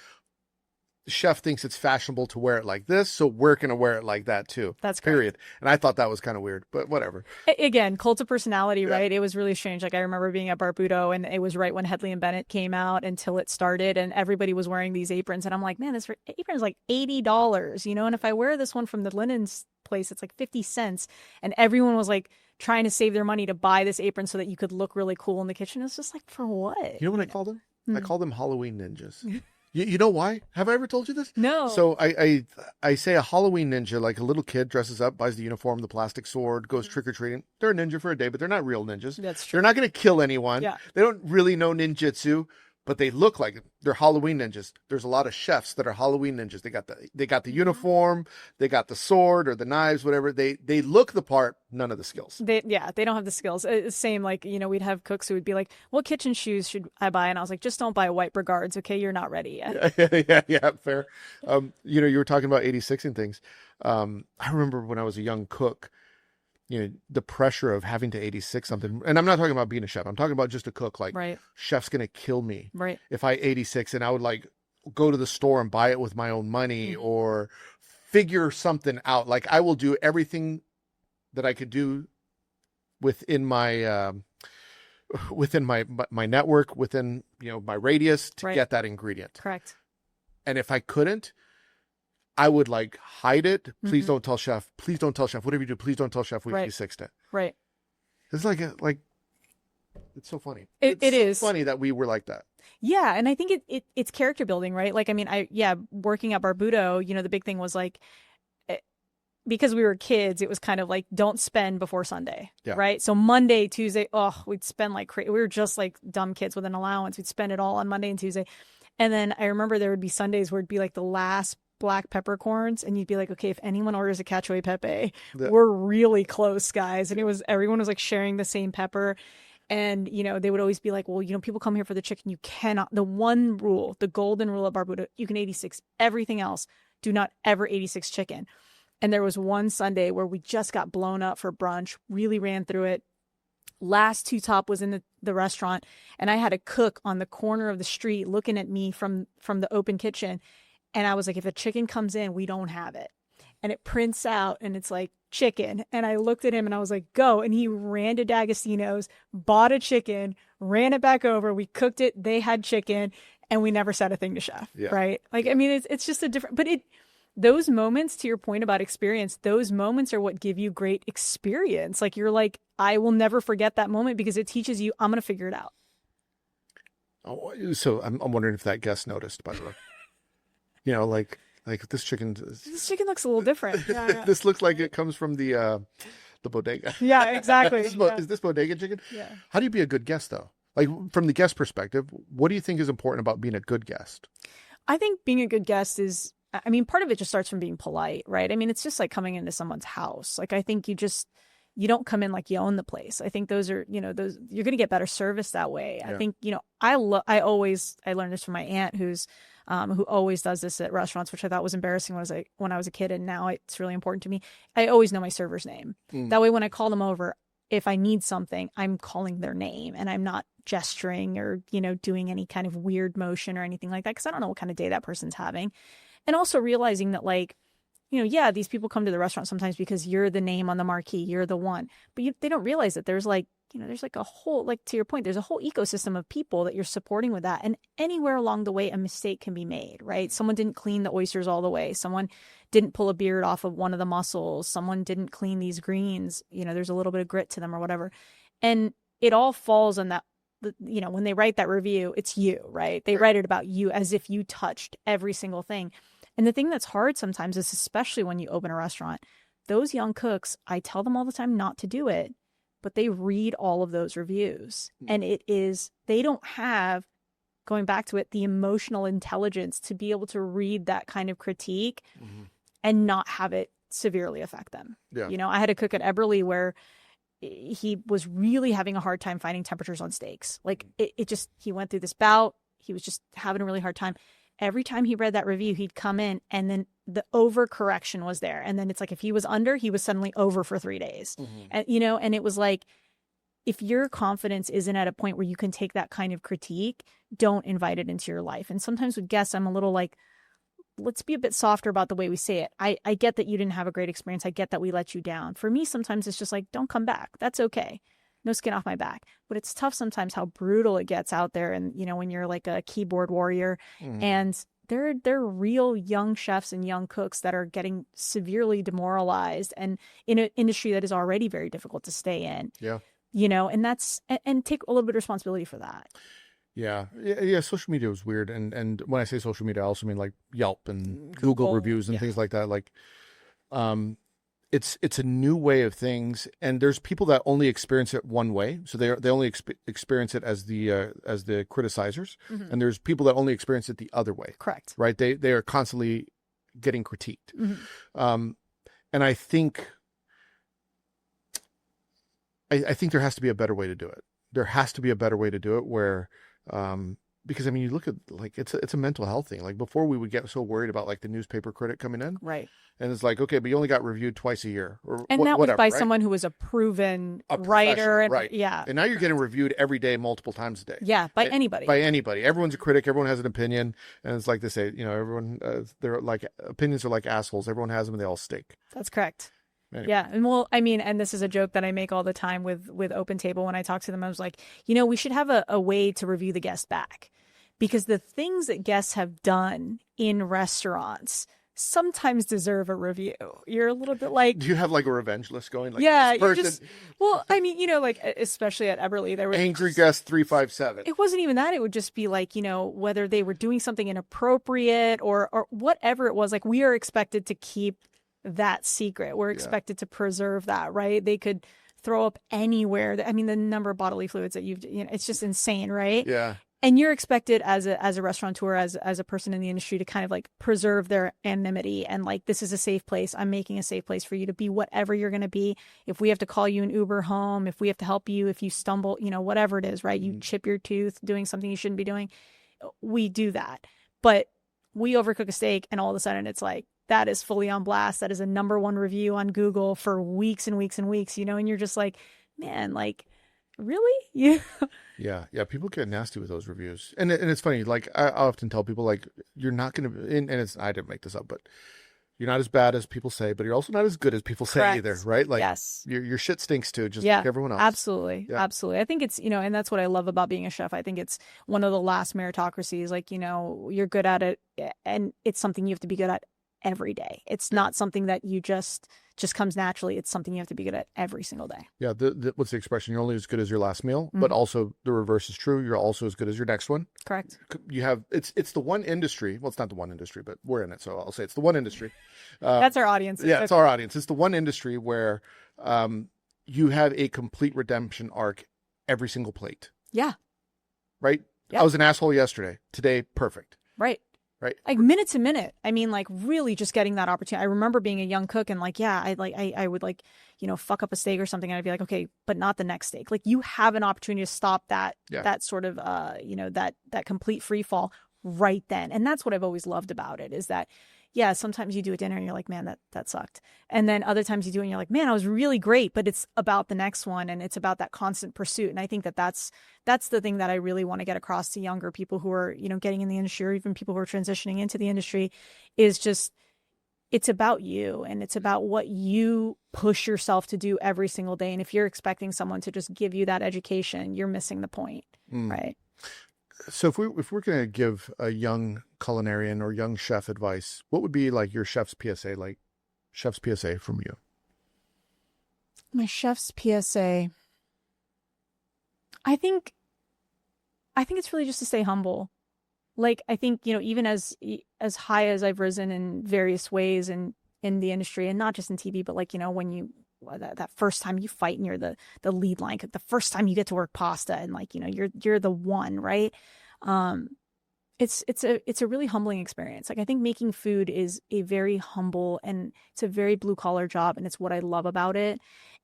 the chef thinks it's fashionable to wear it like this, so we're going to wear it like that too. That's period. Correct. And I thought that was kind of weird, but whatever. Again, cult of personality, right? It was really strange. Like, I remember being at Barbudo, and it was right when Headley and Bennett came out until it started, and everybody was wearing these aprons. And I'm like, man, this apron is like $80, And if I wear this one from the linens place, it's like 50 cents. And everyone was like trying to save their money to buy this apron so that you could look really cool in the kitchen. It's just like, for what? You know what I called them? I called them Halloween ninjas. You know why? Have I ever told you this? No. So I say a Halloween ninja, like a little kid dresses up, buys the uniform, the plastic sword, goes trick-or-treating. They're a ninja for a day, but they're not real ninjas. That's true. They're not going to kill anyone. Yeah. They don't really know ninjutsu, but they look like they're Halloween ninjas. There's a lot of chefs that are Halloween ninjas. They got the uniform, they got the sword or the knives, whatever. They look the part, none of the skills. They don't have the skills. Same, like, we'd have cooks who would be like, what kitchen shoes should I buy? And I was like, just don't buy white Breguards, okay? You're not ready yet. Yeah, fair. You were talking about 86 and things. I remember when I was a young cook, the pressure of having to 86 something. And I'm not talking about being a chef. I'm talking about just a cook. Like, chef's going to kill me if I 86, and I would like go to the store and buy it with my own money or figure something out. Like, I will do everything that I could do within my my network, within my radius to get that ingredient. Correct. And if I couldn't, I would like hide it. Please don't tell chef. Please don't tell chef. Whatever you do, please don't tell chef we fixed it. Right. It's like it's so funny. It is funny that we were like that. Yeah, and I think it's character building, right? Like, I mean, working at Barbudo, the big thing was like, because we were kids, it was kind of like, don't spend before Sunday, right? So Monday, Tuesday, we'd spend like crazy. We were just like dumb kids with an allowance. We'd spend it all on Monday and Tuesday. And then I remember there would be Sundays where it'd be like the last black peppercorns, and you'd be like, okay, if anyone orders a cacio e pepe, we're really close, guys. And everyone was like sharing the same pepper. And, they would always be like, well, people come here for the chicken. You cannot, the one rule, the golden rule at Barbuda, you can 86 everything else. Do not ever 86 chicken. And there was one Sunday where we just got blown up for brunch, really ran through it. Last two top was in the restaurant. And I had a cook on the corner of the street looking at me from the open kitchen. And I was like, if a chicken comes in, we don't have it. And it prints out and it's like chicken. And I looked at him and I was like, go. And he ran to D'Agostino's, bought a chicken, ran it back over. We cooked it. They had chicken and we never said a thing to chef. Yeah. Right. Like, I mean, it's just a different, but those moments, to your point about experience, those moments are what give you great experience. Like, you're like, I will never forget that moment because it teaches you, I'm going to figure it out. Oh, so I'm wondering if that guest noticed, by the way. Like this chicken looks a little different. Yeah. This looks like it comes from the bodega. Yeah, exactly. Is this bodega chicken? Yeah. How do you be a good guest, though? Like, from the guest perspective, what do you think is important about being a good guest? I think being a good guest is, I mean, part of it just starts from being polite, right? I mean, it's just like coming into someone's house. Like, I think you don't come in like you own the place. I think those are, you're going to get better service that way. Yeah. I think, I learned this from my aunt who always does this at restaurants, which I thought was embarrassing when I was a kid. And now it's really important to me. I always know my server's name. That way, when I call them over, if I need something, I'm calling their name and I'm not gesturing or, doing any kind of weird motion or anything like that. Cause I don't know what kind of day that person's having. And also realizing that, like, these people come to the restaurant sometimes because you're the name on the marquee, you're the one, but they don't realize that there's like, there's like a whole, like, to your point, there's a whole ecosystem of people that you're supporting with that. And anywhere along the way, a mistake can be made, right? Someone didn't clean the oysters all the way. Someone didn't pull a beard off of one of the mussels. Someone didn't clean these greens. There's a little bit of grit to them or whatever. And it all falls on that, when they write that review, it's you, right? They write it about you as if you touched every single thing. And the thing that's hard sometimes is, especially when you open a restaurant, those young cooks, I tell them all the time not to do it, but they read all of those reviews. And they don't have, going back to it, the emotional intelligence to be able to read that kind of critique and not have it severely affect them. Yeah. I had a cook at Eberly where he was really having a hard time finding temperatures on steaks. Like, he went through this bout. He was just having a really hard time. Every time he read that review, he'd come in and then the overcorrection was there. And then it's like, if he was under, he was suddenly over for 3 days. And, and it was like, if your confidence isn't at a point where you can take that kind of critique, don't invite it into your life. And sometimes with guests, I'm a little like, let's be a bit softer about the way we say it. I get that you didn't have a great experience. I get that we let you down. For me, sometimes it's just like, don't come back. That's okay. No skin off my back. But it's tough sometimes how brutal it gets out there. And, when you're like a keyboard warrior and they're real young chefs and young cooks that are getting severely demoralized and in an industry that is already very difficult to stay in. Yeah. And take a little bit of responsibility for that. Yeah. Social media was weird. And when I say social media, I also mean like Yelp and Google reviews and things like that. Like, it's a new way of things, and there's people that only experience it one way. So they only experience it as the criticizers, and there's people that only experience it the other way. Correct. Right? They are constantly getting critiqued. And I think there has to be a better way to do it. There has to be a better way to do it where because I mean, you look at like it's a mental health thing. Like before, we would get so worried about like the newspaper critic coming in, right? And it's like, okay, but you only got reviewed twice a year, or and that was whatever, by right? someone who was a proven writer, and, right? Yeah, and now you're getting reviewed every day, multiple times a day. Yeah, by anybody. By anybody. Everyone's a critic. Everyone has an opinion, and it's like they say, everyone they're like opinions are like assholes. Everyone has them, and they all stink. That's correct. Anyway. Yeah. And well, I mean, and this is a joke that I make all the time with Open Table when I talk to them. I was like, we should have a way to review the guest back, because the things that guests have done in restaurants sometimes deserve a review. You're a little bit like, do you have like a revenge list going? Like, yeah, this you're person, just, well, I mean, like especially at Eberly, there was angry guest 357. It wasn't even that. It would just be like, whether they were doing something inappropriate or whatever it was. Like, we are expected to keep that secret. We're expected to preserve that, right? They could throw up anywhere. I mean, the number of bodily fluids that it's just insane, right? Yeah. And you're expected as a restaurateur, as a person in the industry, to kind of like preserve their anonymity and like, this is a safe place. I'm making a safe place for you to be whatever you're going to be. If we have to call you an Uber home, if we have to help you, if you stumble, whatever it is, right? You chip your tooth doing something you shouldn't be doing. We do that. But we overcook a steak and all of a sudden it's like, that is fully on blast. That is a #1 review on Google for weeks and weeks and weeks, and you're just like, man, like, really? Yeah. Yeah. People get nasty with those reviews. And it's funny. Like, I often tell people, like, you're not going to, and I didn't make this up, but you're not as bad as people say, but you're also not as good as people say either, right? Like, yes. your shit stinks too, just like everyone else. Absolutely. Yeah. Absolutely. I think it's, and that's what I love about being a chef. I think it's one of the last meritocracies. Like, you're good at it, and it's something you have to be good at every day. It's not something that you just comes naturally. It's something you have to be good at every single day. Yeah. What's the expression? You're only as good as your last meal, but also the reverse is true. You're also as good as your next one. Correct. You have, it's the one industry. Well, it's not the one industry, but we're in it. So I'll say it's the one industry. That's our audience. Yeah. It's our audience. It's the one industry where, you have a complete redemption arc every single plate. Yeah. Right. Yeah. I was an asshole yesterday. Today, perfect. Right. Right. Like minute to minute. I mean, like really just getting that opportunity. I remember being a young cook and like, I would like, fuck up a steak or something. And I'd be like, okay, but not the next steak. Like, you have an opportunity to stop that sort of, that complete free fall right then. And that's what I've always loved about it, is that, sometimes you do a dinner and you're like, man, that sucked. And then other times you do it and you're like, man, I was really great, but it's about the next one. And it's about that constant pursuit. And I think that's the thing that I really want to get across to younger people who are, getting in the industry, or even people who are transitioning into the industry, is just, it's about you, and it's about what you push yourself to do every single day. And if you're expecting someone to just give you that education, you're missing the point, right? So if we're going to give a young culinarian or young chef advice, what would be like your chef's PSA, from you? My chef's PSA. I think it's really just to stay humble. Like, I think, even as high as I've risen in various ways in the industry, and not just in TV, but like, when you, that first time you fight and you're the lead line, the first time you get to work pasta and like, you're the one, right? It's a really humbling experience. Like, I think making food is a very humble, and it's a very blue collar job, and it's what I love about it.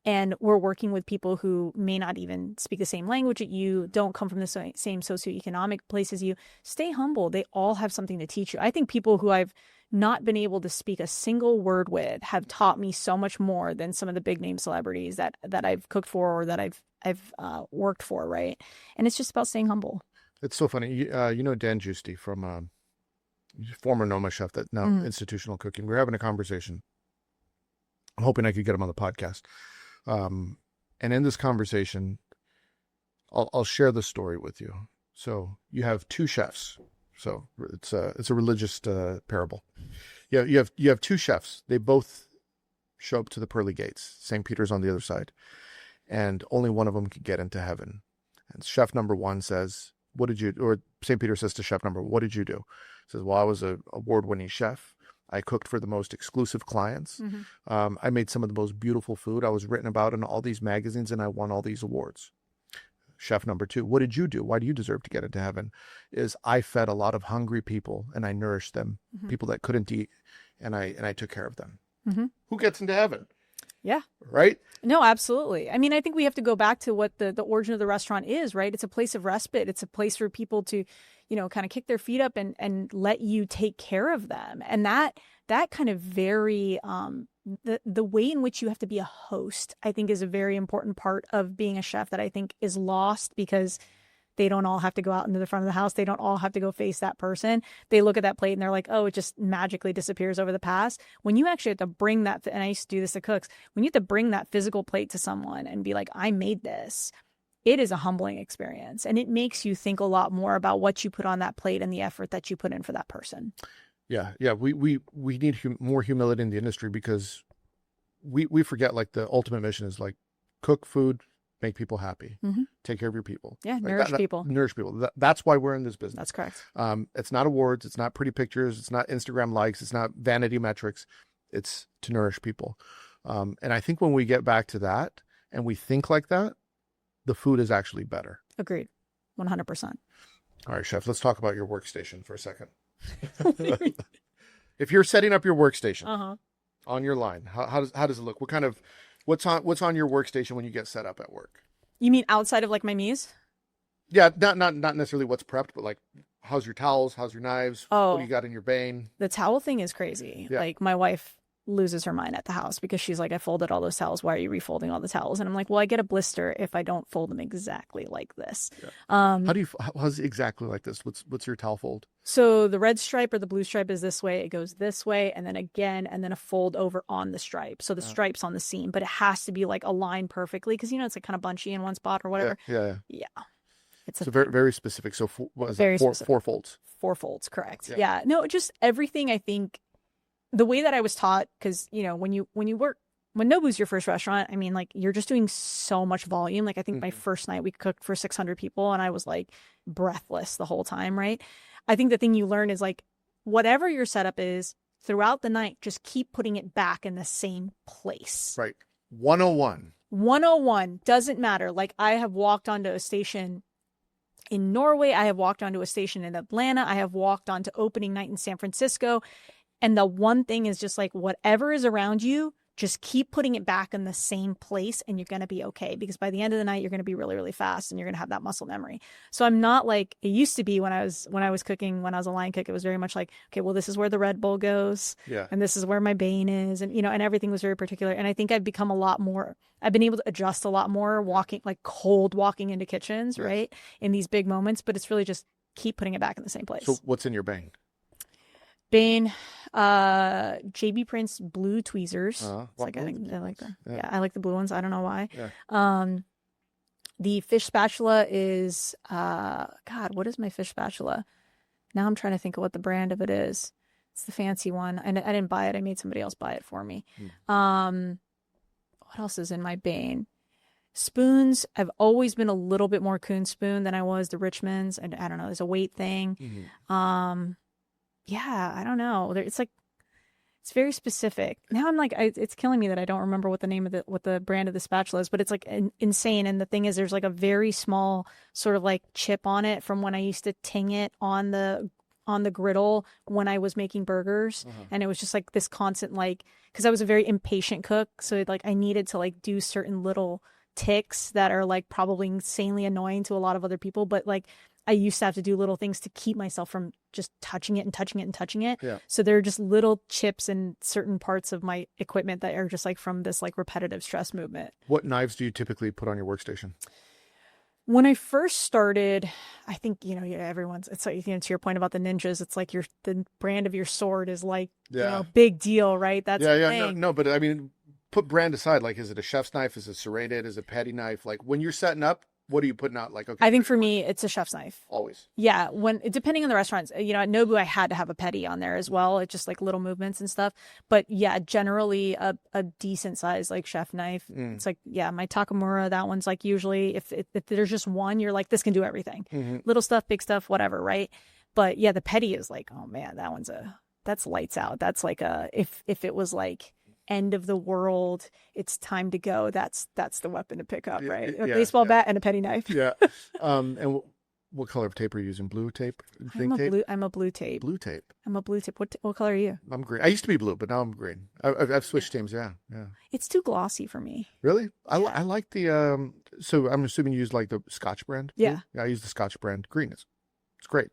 And we're working with people who may not even speak the same language that you, don't come from the same socioeconomic place as you. Stay humble. They all have something to teach you. I think people who I've not been able to speak a single word with have taught me so much more than some of the big name celebrities that I've cooked for, or that I've worked for, right? And it's just about staying humble. It's so funny. Dan Giusti from former Noma chef that now institutional cooking. We were having a conversation. I'm hoping I could get him on the podcast. And in this conversation, I'll share the story with you. So you have two chefs. So it's a religious parable. Yeah, you have two chefs. They both show up to the pearly gates. St. Peter's on the other side, and only one of them can get into heaven. And chef number one says, "What did you?" Or St. Peter says to chef number, "What did you do?" He says, "Well, I was an award-winning chef. I cooked for the most exclusive clients. I made some of the most beautiful food. I was written about in all these magazines, and I won all these awards." Chef number two, "What did you do? Why do you deserve to get into heaven?" Is, "I fed a lot of hungry people, and I nourished them, people that couldn't eat, and I took care of them." Who gets into heaven? Yeah. Right? No, absolutely. I mean, I think we have to go back to what the origin of the restaurant is, right? It's a place of respite. It's a place for people to, kind of kick their feet up and let you take care of them. And that kind of very, the way in which you have to be a host, I think, is a very important part of being a chef that I think is lost, because They don't all have to go out into the front of the house. They don't all have to go face that person. They look at that plate and they're like, oh, it just magically disappears over the past. When you actually have to bring that, and I used to do this to cooks, when you have to bring that physical plate to someone and be like, I made this, it is a humbling experience. And it makes you think a lot more about what you put on that plate and the effort that you put in for that person. Yeah. We need more humility in the industry, because we forget, like, the ultimate mission is like cook food, make people happy, take care of your people. Yeah, like nourish people. Nourish people. That's why we're in this business. That's correct. It's not awards. It's not pretty pictures. It's not Instagram likes. It's not vanity metrics. It's to nourish people. And I think when we get back to that and we think like that, the food is actually better. Agreed. 100%. All right, chef, let's talk about your workstation for a second. If you're setting up your workstation on your line, how does it look? What's on your workstation when you get set up at work? You mean outside of like my Mies? Yeah, not necessarily what's prepped, but like, how's your towels? How's your knives? What do you got in your bane? The towel thing is crazy. Yeah. Like, my wife loses her mind at the house because she's like, I folded all those towels. Why are you refolding all the towels? And I'm like, well, I get a blister if I don't fold them exactly like this. Yeah. How's exactly like this? What's your towel fold? So the red stripe or the blue stripe is this way. It goes this way, and then again, and then a fold over on the stripe. So the stripe's on the seam, but it has to be like aligned perfectly, because it's like kind of bunchy in one spot or whatever. Yeah. It's so very, very specific. So what is very that? Four specific. folds. 4 folds, correct. Yeah. No, just everything. I think the way that I was taught, because when Nobu's your first restaurant, I mean, like, you're just doing so much volume. Like, I think my first night we cooked for 600 people and I was like breathless the whole time, right? I think the thing you learn is, like, whatever your setup is throughout the night, just keep putting it back in the same place. Right. 101. 101 doesn't matter. Like, I have walked onto a station in Norway. I have walked onto a station in Atlanta. I have walked onto opening night in San Francisco. And the one thing is just like, whatever is around you, just keep putting it back in the same place and you're going to be okay. Because by the end of the night, you're going to be really, really fast and you're going to have that muscle memory. So I'm not like it used to be when I was cooking, when I was a line cook. It was very much like, okay, well, this is where the Red Bull goes. Yeah. And this is where my bane is. And, and everything was very particular. And I think I've become I've been able to adjust a lot more walking into kitchens, right? In these big moments. But it's really just keep putting it back in the same place. So what's in your bane? Bane, JB Prince blue tweezers. I like I like them. Yeah, I like the blue ones. I don't know why. Yeah. The fish spatula is God, what is my fish spatula? Now I'm trying to think of what the brand of it is. It's the fancy one. I didn't buy it. I made somebody else buy it for me. What else is in my Bane? Spoons. I've always been a little bit more Coon spoon than I was the Richmonds. And I don't know. There's a weight thing. Yeah, I don't know. It's like, it's very specific. Now I'm like, it's killing me that I don't remember what the name of what the brand of the spatula is, but it's like insane. And the thing is, there's like a very small sort of like chip on it from when I used to ting it on the griddle when I was making burgers. And it was just like this constant, like, because I was a very impatient cook. So I needed to like do certain little ticks that are like probably insanely annoying to a lot of other people. But like, I used to have to do little things to keep myself from just touching it and touching it and touching it. Yeah. So there are just little chips in certain parts of my equipment that are just like from this like repetitive stress movement. What knives do you typically put on your workstation? When I first started, I think, everyone's, it's like, to your point about the ninjas, it's like the brand of your sword is like, big deal, right? That's the thing. No, but I mean, put brand aside. Like, is it a chef's knife? Is it serrated? Is it petty knife? Like, when you're setting up, what are you putting out? Like, okay, I think for me, it's a chef's knife. Always. Yeah. Depending on the restaurants, at Nobu, I had to have a petty on there as well. It's just like little movements and stuff. But yeah, generally a decent size, like chef knife. It's like, my Takamura, that one's like usually if there's just one, you're like, this can do everything. Little stuff, big stuff, whatever. Right. But yeah, the petty is like, oh man, that's lights out. That's like if it was like, end of the world, it's time to go, that's the weapon to pick up, right? A baseball bat and a petty knife. And what color of tape are you using? Blue tape? I'm a blue tape. Blue tape. I'm a blue tape. What color are you? I'm green. I used to be blue, but now I'm green. I've switched teams. Yeah. It's too glossy for me. Really? I like the so I'm assuming you use like the Scotch brand. Yeah. I use the Scotch brand green. It's great.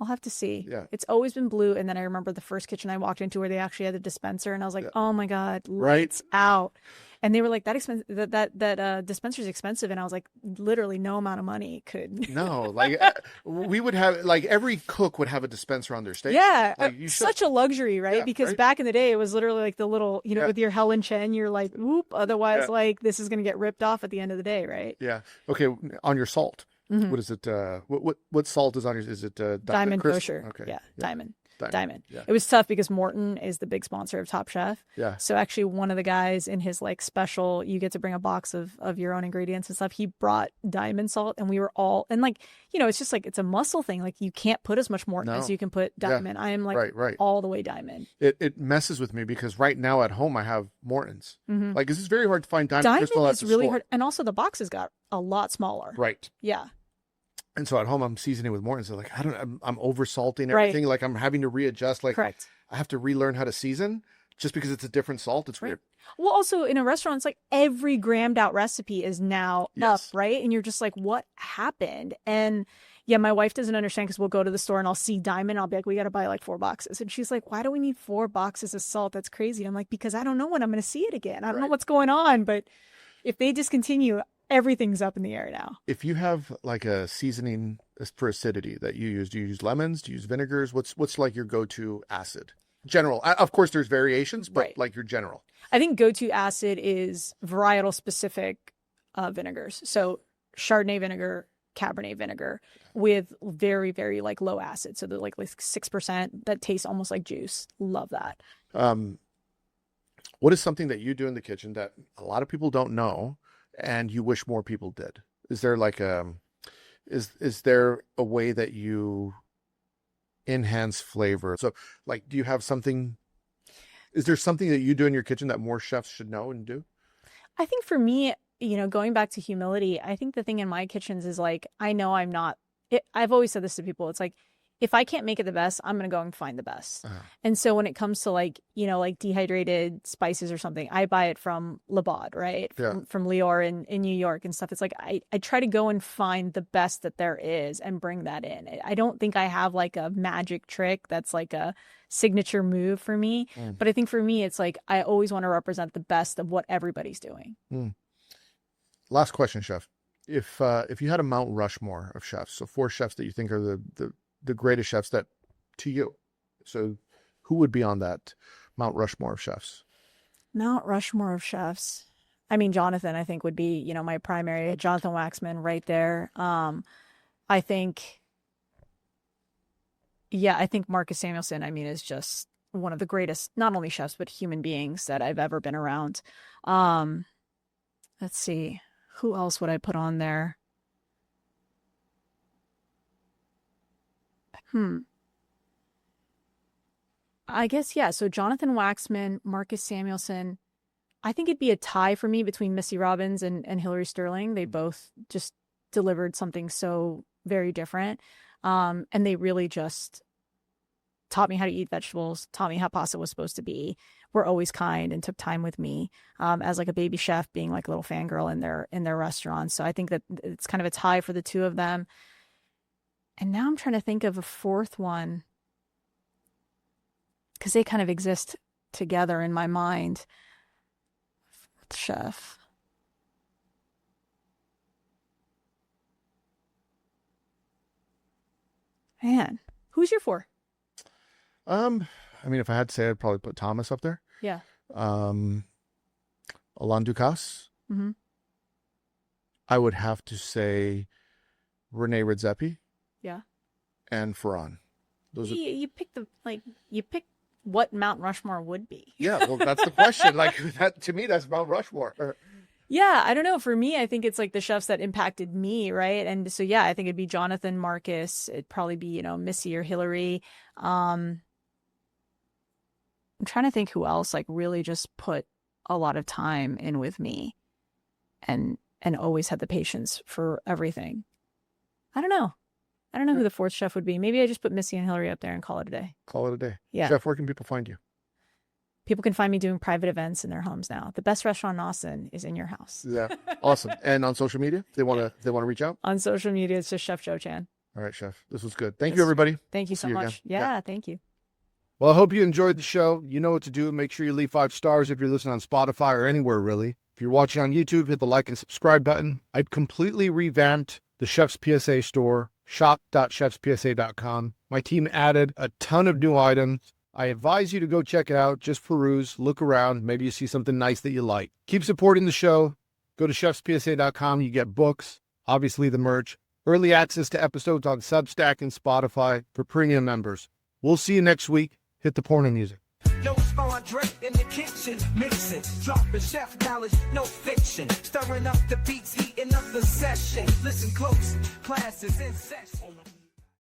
I'll have to see. Yeah. It's always been blue. And then I remember the first kitchen I walked into where they actually had a dispenser, and I was like, oh my God, lights out. And they were like, that dispenser's expensive. And I was like, literally no amount of money could. No, like we would have, like every cook would have a dispenser on their station. Yeah. Like, you such a luxury, right? Yeah, because right? back in the day, it was literally like the little, with your Helen Chen, you're like, whoop. Otherwise, like this is going to get ripped off at the end of the day, right? Yeah. Okay. On your salt, what is it? What salt is on your? Is it Diamond Kosher? Okay. Yeah. Diamond. Yeah. It was tough because Morton is the big sponsor of Top Chef. Yeah. So actually one of the guys in his like special, you get to bring a box of your own ingredients and stuff. He brought diamond salt, and we were all, and like, it's just like, it's a muscle thing. Like you can't put as much Morton as you can put diamond. I am like all the way diamond. It messes with me because right now at home I have Morton's. Like this is very hard to find diamond crystal at the really store. hard. And also the boxes got a lot smaller. Right. Yeah. And so at home, I'm seasoning with Morton's. So like, I'm over salting everything. Like I'm having to readjust. Like, correct. I have to relearn how to season just because it's a different salt. It's weird. Well, also in a restaurant, it's like every grammed out recipe is now up, right? And you're just like, what happened? And yeah, my wife doesn't understand because we'll go to the store and I'll see diamond. I'll be like, we got to buy like 4 boxes. And she's like, why do we need 4 boxes of salt? That's crazy. And I'm like, because I don't know when I'm going to see it again. I don't know what's going on. But if they discontinue, everything's up in the air now. If you have like a seasoning for acidity that you use, do you use lemons? Do you use vinegars? What's like your go-to acid? General. Of course, there's variations, but like your general. I think go-to acid is varietal specific vinegars. So Chardonnay vinegar, Cabernet vinegar with very, very like low acid. So they're like 6% that tastes almost like juice. Love that. What is something that you do in the kitchen that a lot of people don't know and you wish more people did? Is there like is there a way that you enhance flavor? So like, do you have something, is there something that you do in your kitchen that more chefs should know and do? I think for me, going back to humility, I think the thing in my kitchens is like, I know I'm not, I've always said this to people. It's like, if I can't make it the best, I'm going to go and find the best. And so when it comes to like, like dehydrated spices or something, I buy it from Labad, right? From Lior in New York and stuff. It's like, I try to go and find the best that there is and bring that in. I don't think I have like a magic trick that's like a signature move for me. But I think for me, it's like, I always want to represent the best of what everybody's doing. Last question, chef. If you had a Mount Rushmore of chefs, so 4 chefs that you think are the greatest chefs that to you, so who would be on that Mount Rushmore of chefs? Mount Rushmore of chefs. I mean, Jonathan, I think would be, my primary. Jonathan Waxman right there. I think Marcus Samuelsson, is just one of the greatest, not only chefs, but human beings that I've ever been around. Let's see. Who else would I put on there? I guess, yeah. So Jonathan Waxman, Marcus Samuelsson. I think it'd be a tie for me between Missy Robbins and Hillary Sterling. They both just delivered something so very different. And they really just taught me how to eat vegetables, taught me how pasta was supposed to be, were always kind and took time with me as like a baby chef, being like a little fangirl in their restaurant. So I think that it's kind of a tie for the 2 of them. And now I'm trying to think of a 4th one because they kind of exist together in my mind. 4th chef. Man, who's your 4? If I had to say, I'd probably put Thomas up there. Yeah. Alain Ducasse. I would have to say Rene Redzepi. Yeah. And Ferran. Those are... You pick what Mount Rushmore would be. Yeah, well, that's the question. Like that to me, that's Mount Rushmore. Yeah, I don't know. For me, I think it's like the chefs that impacted me, right? And so, yeah, I think it'd be Jonathan, Marcus. It'd probably be, Missy or Hillary. I'm trying to think who else like really just put a lot of time in with me and always had the patience for everything. I don't know who the 4th chef would be. Maybe I just put Missy and Hillary up there and call it a day. Call it a day. Yeah. Chef, where can people find you? People can find me doing private events in their homes now. The best restaurant in Austin is in your house. Yeah. Awesome. And on social media, they want to reach out? On social media, it's just Chef Joe Chan. All right, Chef. This was good. Thank you, everybody. Thank you so See you much. again. Yeah, thank you. Well, I hope you enjoyed the show. You know what to do. Make sure you leave 5 stars if you're listening on Spotify or anywhere, really. If you're watching on YouTube, hit the like and subscribe button. I've completely revamped the Chef's PSA store, shop.chefspsa.com. My team added a ton of new items. I advise you to go check it out. Just peruse, look around. Maybe you see something nice that you like. Keep supporting the show. Go to chefspsa.com. You get books, obviously the merch, early access to episodes on Substack and Spotify for premium members. We'll see you next week. Hit the porno music. No André in the kitchen, mixing, dropping chef knowledge, no fiction, stirring up the beats, heating up the session. Listen close, classes in session.